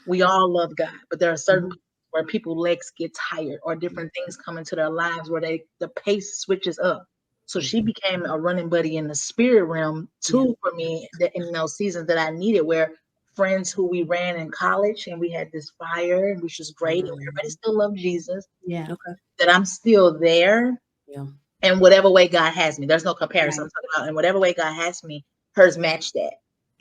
We all love God, but there are certain places where people's legs get tired, or different things come into their lives where the pace switches up. So she became a running buddy in the spirit realm too for me, in those seasons that I needed, where friends who we ran in college and we had this fire, which was great, and everybody still loved Jesus. Yeah. Okay. That I'm still there. Yeah. And whatever way God has me, there's no comparison. I'm talking about in whatever way God has me, hers match that.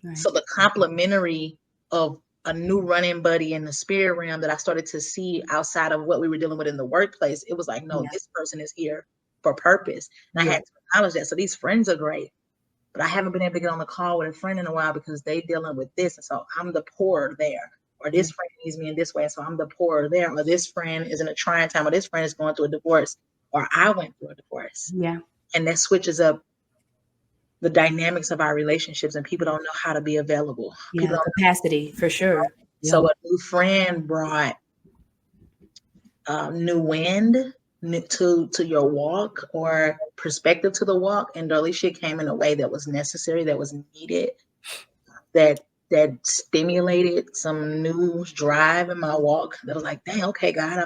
Right. So the complementary of a new running buddy in the spirit realm that I started to see outside of what we were dealing with in the workplace, it was like, no, this person is here for purpose. And I had to acknowledge that. So these friends are great, but I haven't been able to get on the call with a friend in a while because they dealing with this. And so I'm the pourer there, or this friend needs me in this way. So I'm the pourer there, or this friend is in a trying time, or this friend is going through a divorce, or I went through a divorce. Yeah. And that switches up the dynamics of our relationships, and people don't know how to be available. Yeah, capacity for sure. So a new friend brought new wind to your walk, or perspective to the walk, and Darlyshia came in a way that was necessary, that was needed, that stimulated some new drive in my walk. That was like, dang, okay, God,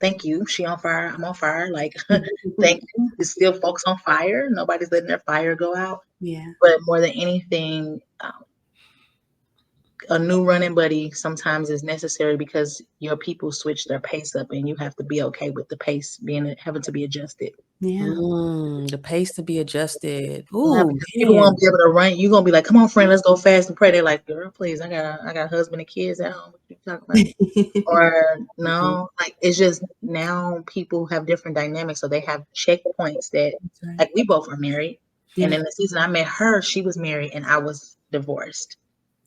thank you. She on fire. I'm on fire. Like, thank you. There's still folks on fire. Nobody's letting their fire go out. Yeah. But more than anything, a new running buddy sometimes is necessary because your people switch their pace up, and you have to be okay with the pace having to be adjusted. Yeah. The pace to be adjusted. Yeah, Ooh, people man. won't be able to run. You're gonna be like, "Come on, friend, let's go fast and pray." They're like, "Girl, please, I got a husband and kids at home. What you talking about?" Or no, like it's just now people have different dynamics, so they have checkpoints that, like, we both are married, and in the season I met her, she was married and I was divorced.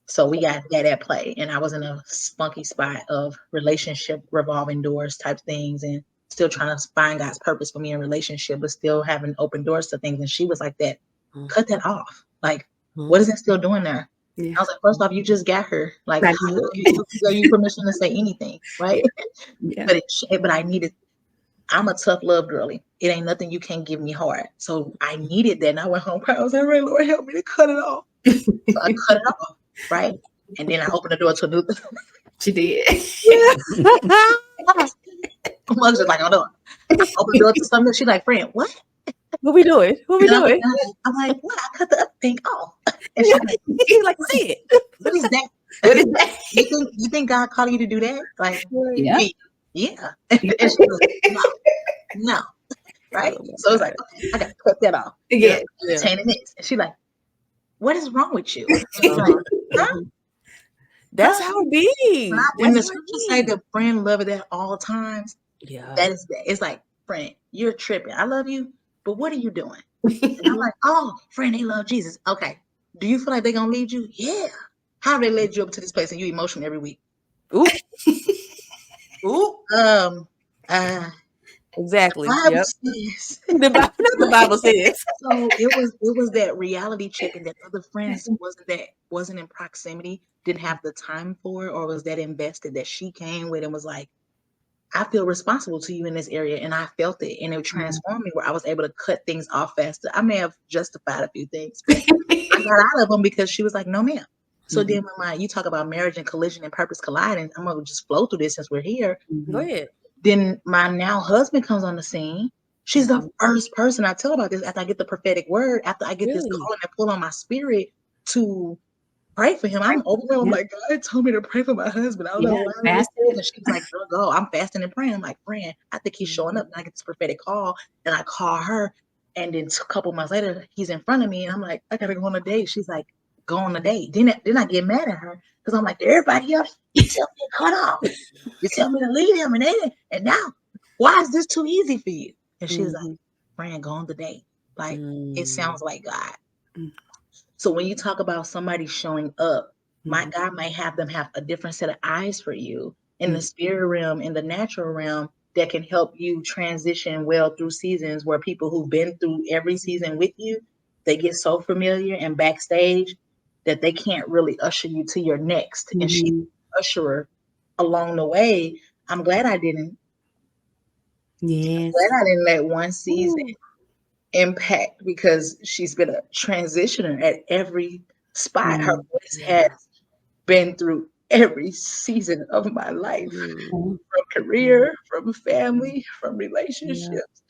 So we got that at play, and I was in a spunky spot of relationship revolving doors type things, and still trying to find God's purpose for me in relationship, but still having open doors to things. And she was like, "That, cut that off. Like, what is it still doing there?" Yeah. I was like, "First off, you just got her. Like, Right. how do you give you permission to say anything, right?" Yeah. But I needed. I'm a tough love girly. It ain't nothing you can't give me hard. So I needed that, and I went home crying. I was like, "Right, Lord, help me to cut it off." So I cut it off. Right. And then I opened the door to a new. She did. I'm just like, "Oh no." Open the door to something. She's like, "Friend, what?" What we doing? What we doing? I'm like, "What? I cut the other thing off." And she's like, Like, say it. "What is that?" What is that? You think God called you to do that? Like, Yeah. yeah. And she was like, no. Right. So it's like, okay, I got to cut that off. Yeah. Entertaining this. And she's like, "What is wrong with you?" And I'm like, huh? That's how it be. When the scriptures say the friend loveth at all times, Yeah. that is that. It's like, "Friend, you're tripping. I love you, but what are you doing?" And I'm like, "Oh, friend, they love Jesus." Okay. Do you feel like they're gonna lead you? Yeah. How have they led you up to this place and you emotional every week? Ooh. Ooh. Exactly. Bible Yep. says. The Bible says. So it was that reality check, and that other friends wasn't in proximity, didn't have the time for it, or was that invested that she came with and was like, "I feel responsible to you in this area," and I felt it, and it transformed me where I was able to cut things off faster. I may have justified a few things, but I got out of them because she was like, "No, ma'am." So then when you talk about marriage and collision and purpose colliding, I'm gonna just flow through this since we're here. Go ahead. Then my now husband comes on the scene. She's the first person I tell about this after I get the prophetic word, after I get this calling and pull on my spirit to pray for him. I'm overwhelmed. Like, God told me to pray for my husband. I don't know why. And she's like, "Girl, go." I'm fasting and praying. I'm like, "Friend, I think he's showing up." And I get this prophetic call, and I call her. And then a couple months later, he's in front of me, and I'm like, "I gotta go on a date." She's like, "Go on a date." Then I get mad at her because I'm like, "Everybody else, you tell me to cut off. You tell me to leave him, and now, why is this too easy for you?" And she's like, "Friend, go on the date." Like, it sounds like God. So when you talk about somebody showing up, my God might have them have a different set of eyes for you in the spirit realm, in the natural realm, that can help you transition well through seasons where people who've been through every season with you, they get so familiar and backstage that they can't really usher you to your next. And she's an usherer along the way. I'm glad I didn't. Yes. I'm glad I didn't let one season impact, because she's been a transitioner at every spot. Her voice has been through every season of my life, from career, from family, from relationships,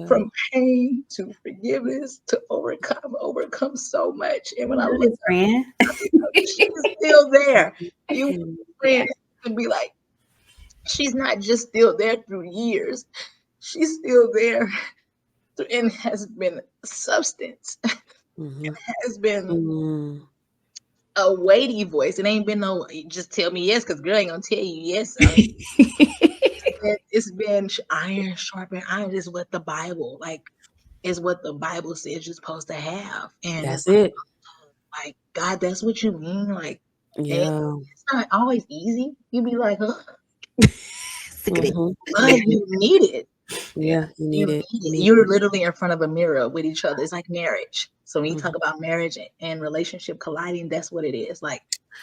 from pain to forgiveness to overcome so much. And when I look friend, she's still there. You friend can be like, she's not just still there through years. She's still there and has been substance. It has been a weighty voice. It ain't been no just tell me yes, because girl ain't gonna tell you yes. It's been iron sharpen iron. Is what the Bible is what the Bible says you're supposed to have. And that's it. Like, God, that's what you mean? Like, yeah, it's not always easy. You be like, huh? But You need it. Yeah, you need it. You're literally in front of a mirror with each other. It's like marriage. So when you talk about marriage and relationship colliding, that's what it is. Like,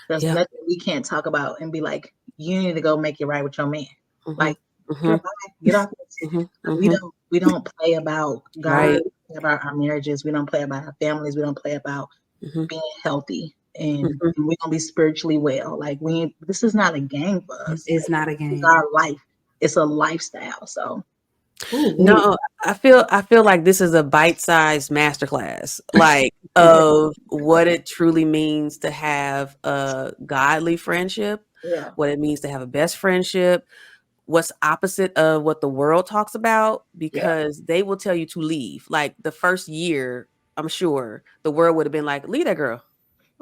there's nothing we can't talk about and be like, you need to go make it right with your man. Like, get off. We don't play about God, about our marriages. We don't play about our families. We don't play about being healthy. And we're gonna be spiritually well. Like, this is not a game for us. It's not a game. It's our life. It's a lifestyle. So Ooh, No, I feel like this is a bite-sized masterclass, like of what it truly means to have a godly friendship, Yeah. what it means to have a best friendship, what's opposite of what the world talks about, because they will tell you to leave. Like the first year, I'm sure the world would have been like, leave that girl,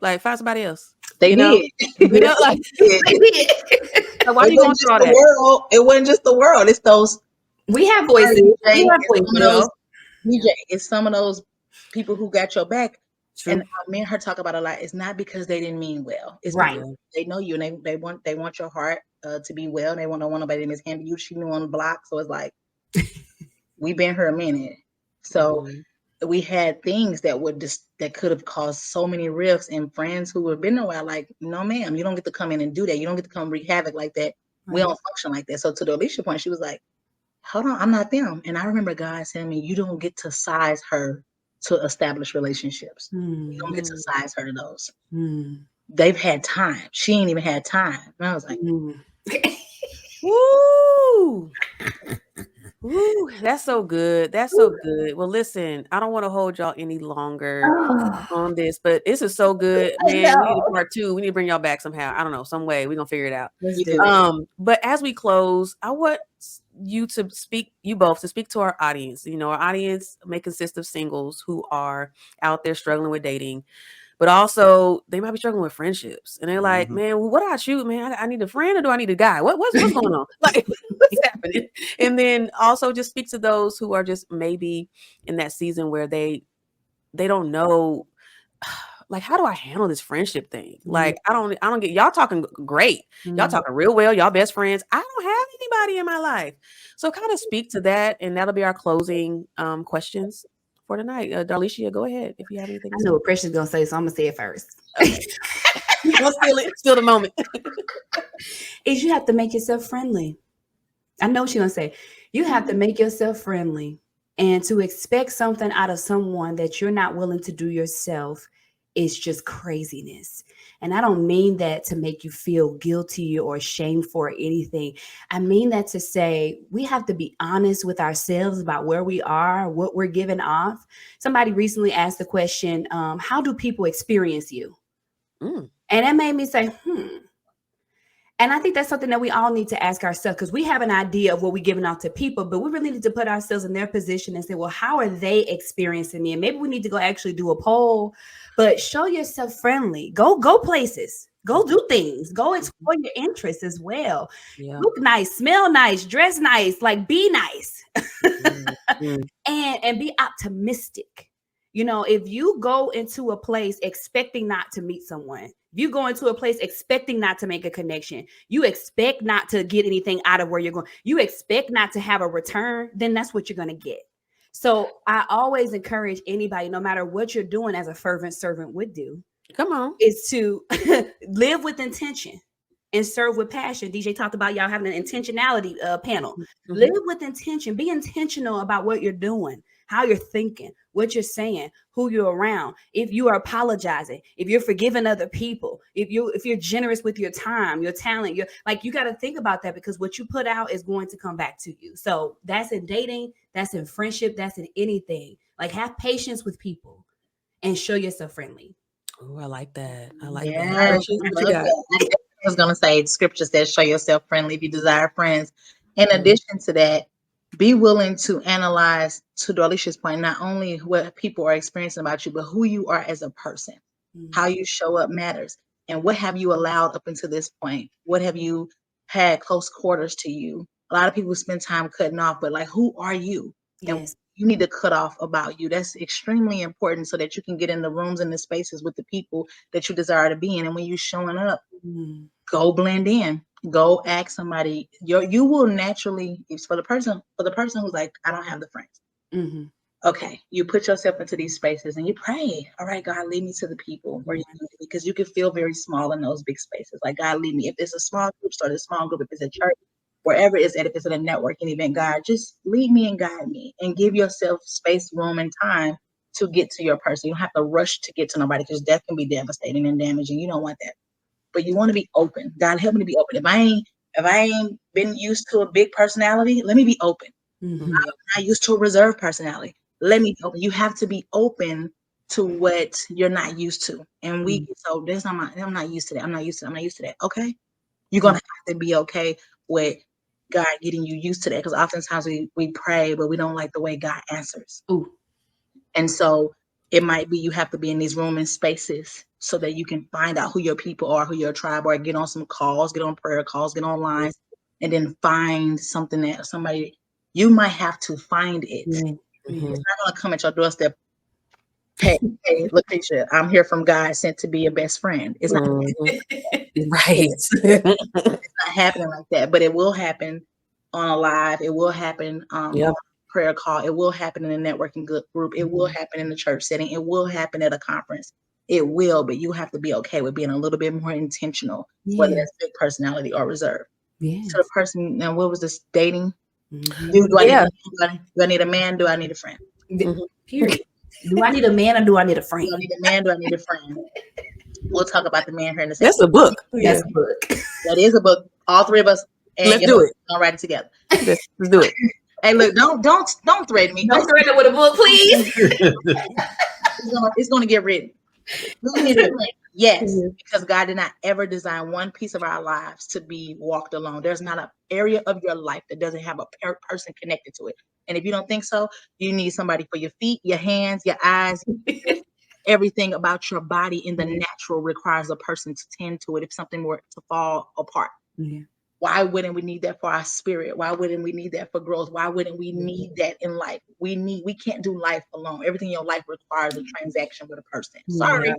like find somebody else. They You know, did. like, like, why are It you going wasn't through just all the that? world. It wasn't just the world. It's those we have voices. We have it's some of voices. those DJ. It's some of those people who got your back. True. And me and her talk about a lot. It's not because they didn't mean well. It's Right. because they know you and they want your heart to be well. They don't want nobody to mishandle you. She knew on the block, so it's like we've been here a minute. So we had things that could have caused so many rifts, and friends who have been there a while, like, no, ma'am, you don't get to come in and do that. You don't get to come wreak havoc like that. We don't function like that. So to the Alicia point, she was like, hold on, I'm not them. And I remember God saying to me, you don't get to size her to establish relationships. You don't get to size her to those. They've had time. She ain't even had time. And I was like, Woo! Woo, that's so good. That's so good. Well, listen, I don't want to hold y'all any longer on this, but this is so good, man. We need a part 2. We need to bring y'all back somehow. I don't know, some way. We're gonna figure it out. Let's do it. But as we close, I want you both to speak to our audience. You know, our audience may consist of singles who are out there struggling with dating, but also they might be struggling with friendships, and they're like, man, what do I choose, man? I need a friend or do I need a guy? What's going on? Like, what's happening? And then also just speak to those who are just maybe in that season where they don't know, like, how do I handle this friendship thing? Like, I don't get, y'all talking great. Y'all talking real well. Y'all best friends. I don't have anybody in my life. So kind of speak to that. And that'll be our closing questions for tonight. Darlyshia, go ahead if you have anything. I know what Precious is gonna say, so I'm gonna say it first. Don't steal it. Steal the moment. Is you have to make yourself friendly. I know what you're gonna say. You have to make yourself friendly, and to expect something out of someone that you're not willing to do yourself is just craziness. And I don't mean that to make you feel guilty or ashamed for anything. I mean that to say we have to be honest with ourselves about where we are, what we're giving off. Somebody recently asked the question, how do people experience you? And that made me say, And I think that's something that we all need to ask ourselves, because we have an idea of what we're giving out to people, but we really need to put ourselves in their position and say, well, how are they experiencing me? And maybe we need to go actually do a poll, but show yourself friendly. Go places. Go do things. Go explore your interests as well. Yeah. Look nice, smell nice, dress nice, like be nice. and be optimistic. You know, if you go into a place expecting not to meet someone, if you go into a place expecting not to make a connection, you expect not to get anything out of where you're going, you expect not to have a return, then that's what you're going to get. So I always encourage anybody, no matter what you're doing, as a fervent servant would do, is to live with intention and serve with passion. DJ talked about y'all having an intentionality panel. Live with intention. Be intentional about what you're doing, how you're thinking, what you're saying, who you're around. If you are apologizing, if you're forgiving other people, if you're generous with your time, your talent, you got to think about that, because what you put out is going to come back to you. So that's in dating, that's in friendship, that's in anything. Like, have patience with people and show yourself friendly. Oh, I like that. I like that. What you got? I was going to say, scripture says, show yourself friendly if you desire friends. In addition to that, be willing to analyze, to Darlyshia's point, not only what people are experiencing about you, but who you are as a person. How you show up matters. And what have you allowed up until this point? What have you had close quarters to you? A lot of people spend time cutting off, but like, who are you? Yes. And you need to cut off about you. That's extremely important so that you can get in the rooms and the spaces with the people that you desire to be in. And when you're showing up, go blend in. Go ask somebody. You will naturally, it's for the person who's like, I don't have the friends. Okay, you put yourself into these spaces and you pray. All right, God, lead me to the people where you need me, because you can feel very small in those big spaces. Like, God, lead me. If it's a small group, start a small group. If it's a church, wherever it's at, if it's at a networking event, God, just lead me and guide me, and give yourself space, room, and time to get to your person. You don't have to rush to get to nobody, because death can be devastating and damaging. You don't want that. But you want to be open. God, help me to be open. If I ain't been used to a big personality, let me be open. I'm not used to a reserved personality. Let me open. You have to be open to what you're not used to. And we so that's not my I'm not used to that. I'm not used to that. Okay. You're gonna have to be okay with God getting you used to that. Because oftentimes we pray, but we don't like the way God answers. Ooh. And so it might be you have to be in these room and spaces so that you can find out who your people are, who your tribe are, get on some calls, get on prayer calls, get on lines, and then find something that somebody you might have to find it. It's not gonna come at your doorstep. Hey, Lakeisha, I'm here from God sent to be your best friend. It's not right. it's not happening like that, but it will happen on a live. It will happen on a prayer call. It will happen in a networking group. It will happen in the church setting. It will happen at a conference. It will, but you have to be okay with being a little bit more intentional, whether that's big personality or reserve. So the person now, what was this dating? Do I need a man? Do I need a friend? Period. Do I need a man or do I need a friend? Do I need a man? Do I need a friend? We'll talk about the man here in a second. That's a book. That's a book. That is a book. All three of us. And Let's do it. I'll write it together. Let's do it. Hey, look! Don't threaten me. Don't threaten it with a book, please. It's going to get written. We need a friend. Yes, because God did not ever design one piece of our lives to be walked alone. There's not an area of your life that doesn't have a person connected to it. And if you don't think so, you need somebody for your feet, your hands, your eyes. Everything about your body in the natural requires a person to tend to it if something were to fall apart. Why wouldn't we need that for our spirit? Why wouldn't we need that for growth? Why wouldn't we need that in life? We can't do life alone. Everything in your life requires a transaction with a person. Sorry.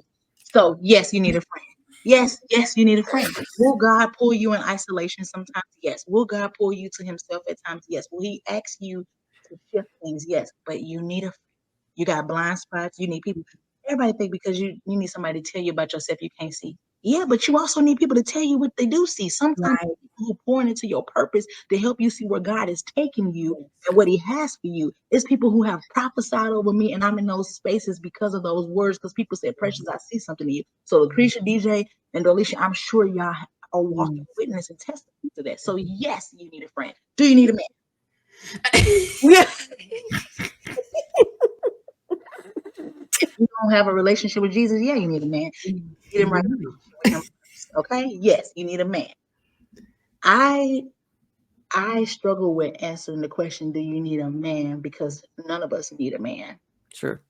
So yes, you need a friend. Yes, you need a friend. Will God pull you in isolation sometimes? Yes. Will God pull you to himself at times? Yes. Will he ask you to shift things? Yes. But you need a friend. You got blind spots. You need people. Everybody think because you need somebody to tell you about yourself you can't see. Yeah, but you also need people to tell you what they do see. Sometimes people who pour into your purpose to help you see where God is taking you and what he has for you. It's people who have prophesied over me, and I'm in those spaces because of those words, because people said, Precious, I see something in you. So Lucretia, DJ, and Darlyshia, I'm sure y'all are walking witness and testimony to that. So yes, you need a friend. Do you need a man? You don't have a relationship with Jesus, yeah, you need a man. You need him right with him. Okay, yes, you need a man. I struggle with answering the question, do you need a man? Because none of us need a man. Sure.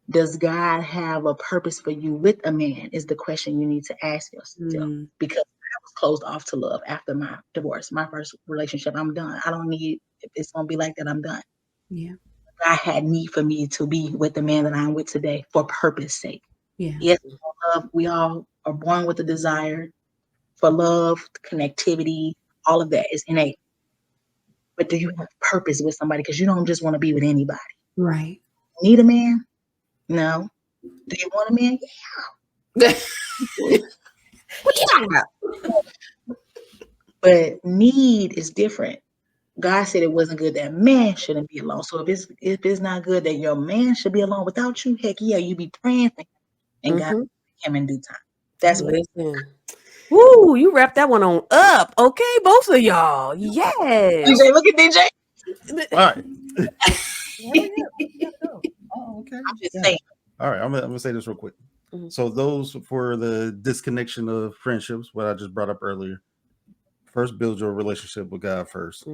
Does God have a purpose for you with a man is the question you need to ask yourself. Because I was closed off to love after my divorce, my first relationship. I'm done. I don't need, if it's going to be like that, I'm done. Yeah. God had need for me to be with the man that I'm with today for purpose sake. Yeah. Yes, we all are born with a desire for love, connectivity, all of that is innate. But do you have purpose with somebody? Because you don't just want to be with anybody. Right. Need a man? No. Do you want a man? Yeah. What you talking about? But need is different. God said it wasn't good that man shouldn't be alone. So if it's not good that your man should be alone without you, heck yeah, you be praying for him and God will come in due time. That's what. Listen. Woo, you wrapped that one on up. Okay, both of y'all. Yes. DJ, look at DJ. All right. Oh, okay. I'm just saying. All right, I'm gonna say this real quick. So those for the disconnection of friendships, what I just brought up earlier. First, build your relationship with God first.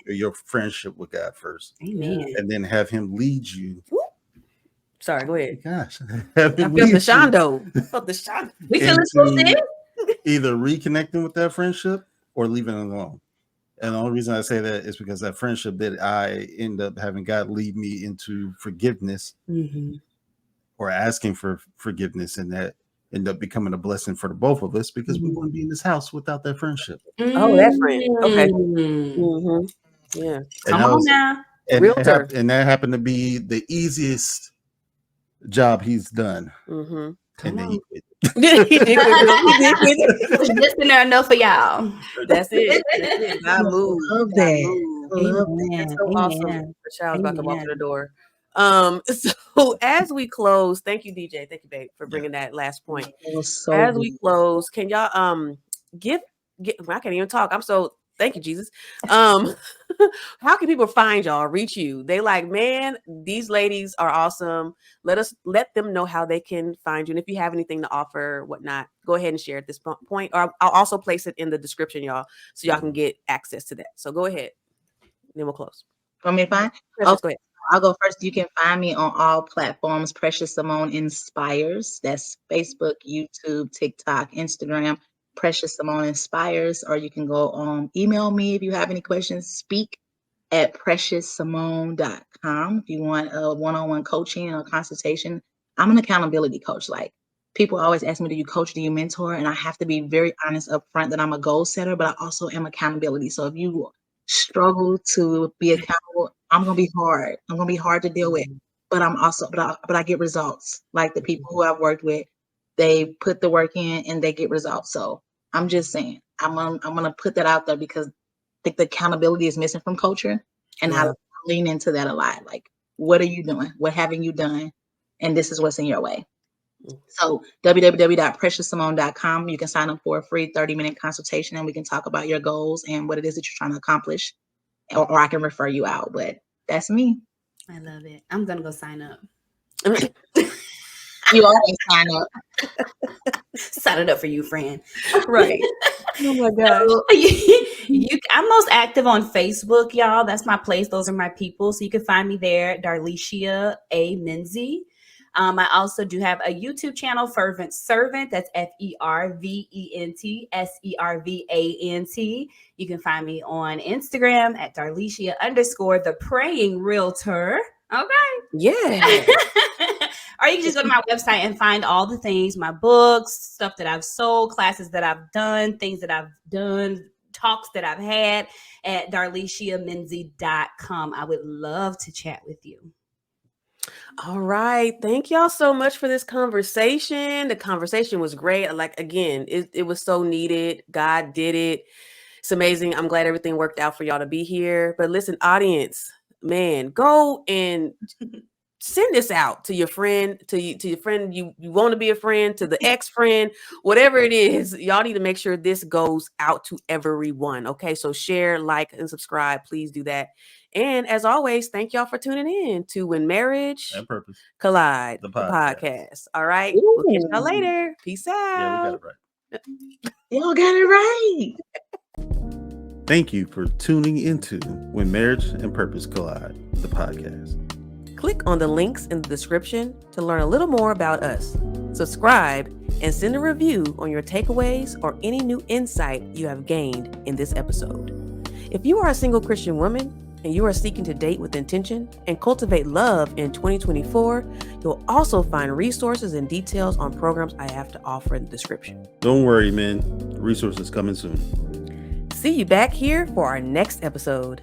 Your friendship with God first. Amen. And then have him lead you. Sorry, go ahead. Gosh. I felt the Shondo. We feel it. Either reconnecting with that friendship or leaving it alone. And the only reason I say that is because that friendship that I end up having God lead me into forgiveness or asking for forgiveness, and that end up becoming a blessing for the both of us because we wouldn't be in this house without that friendship. Oh, that friend. Okay. Yeah. Come on now. And that happened to be the easiest job he's done. And then he quit. He did quit. Just enough for y'all. That's it. God moved. Love that. That's so awesome. The child's about to walk through the door. So as we close, thank you, DJ. Thank you, babe, for bringing that last point. As we close, can y'all get I can't even talk. Thank you, Jesus. how can people find y'all, reach you? They like, man, these ladies are awesome. Let them know how they can find you. And if you have anything to offer, whatnot, go ahead and share at this point. Or I'll also place it in the description, y'all, so y'all can get access to that. So go ahead. Then we'll close. Want me to find? Go ahead. I'll go first. You can find me on all platforms. Precious Simone Inspires. That's Facebook, YouTube, TikTok, Instagram. Precious Simone Inspires. Or you can go email me if you have any questions. speak@precioussimone.com. If you want a one-on-one coaching or consultation. I'm an accountability coach. Like, people always ask me, do you coach, do you mentor? And I have to be very honest up front that I'm a goal setter, but I also am accountability. So if you struggle to be accountable, I'm gonna be hard. I'm gonna be hard to deal with. But I'm also, but I get results. Like the people who I've worked with, they put the work in and they get results. So I'm just saying, I'm gonna put that out there because I think the accountability is missing from culture, and I lean into that a lot. Like, what are you doing? What haven't you done? And this is what's in your way. So www.precioussimone.com. You can sign up for a free 30-minute consultation and we can talk about your goals and what it is that you're trying to accomplish, or I can refer you out. But that's me. I love it. I'm going to go sign up. You always sign up. Sign it up for you, friend. Right. Oh my God. I'm most active on Facebook, y'all. That's my place. Those are my people. So you can find me there, Darlyshia Menzie. I also do have a YouTube channel, Fervent Servant. That's FERVENT SERVANT. You can find me on Instagram at Darlyshia_the Praying Realtor. Okay. Yeah. Or you can just go to my website and find all the things, my books, stuff that I've sold, classes that I've done, things that I've done, talks that I've had at DarlyShiaMenzie.com. I would love to chat with you. All right. Thank y'all so much for this conversation. The conversation was great. Like, again, it was so needed. God did it. It's amazing. I'm glad everything worked out for y'all to be here. But listen, audience, man, go and send this out to your friend, to your friend you want to be a friend, to the ex-friend, whatever it is. Y'all need to make sure this goes out to everyone. Okay, so share, like, and subscribe. Please do that. And as always, thank y'all for tuning in to When Marriage and Purpose Collide, the podcast. All right, we'll catch y'all later. Peace out. Yeah, we got it right. Y'all got it right. Thank you for tuning into When Marriage and Purpose Collide, the podcast. Click on the links in the description to learn a little more about us. Subscribe and send a review on your takeaways or any new insight you have gained in this episode. If you are a single Christian woman and you are seeking to date with intention and cultivate love in 2024, you'll also find resources and details on programs I have to offer in the description. Don't worry, man. Resources coming soon. See you back here for our next episode.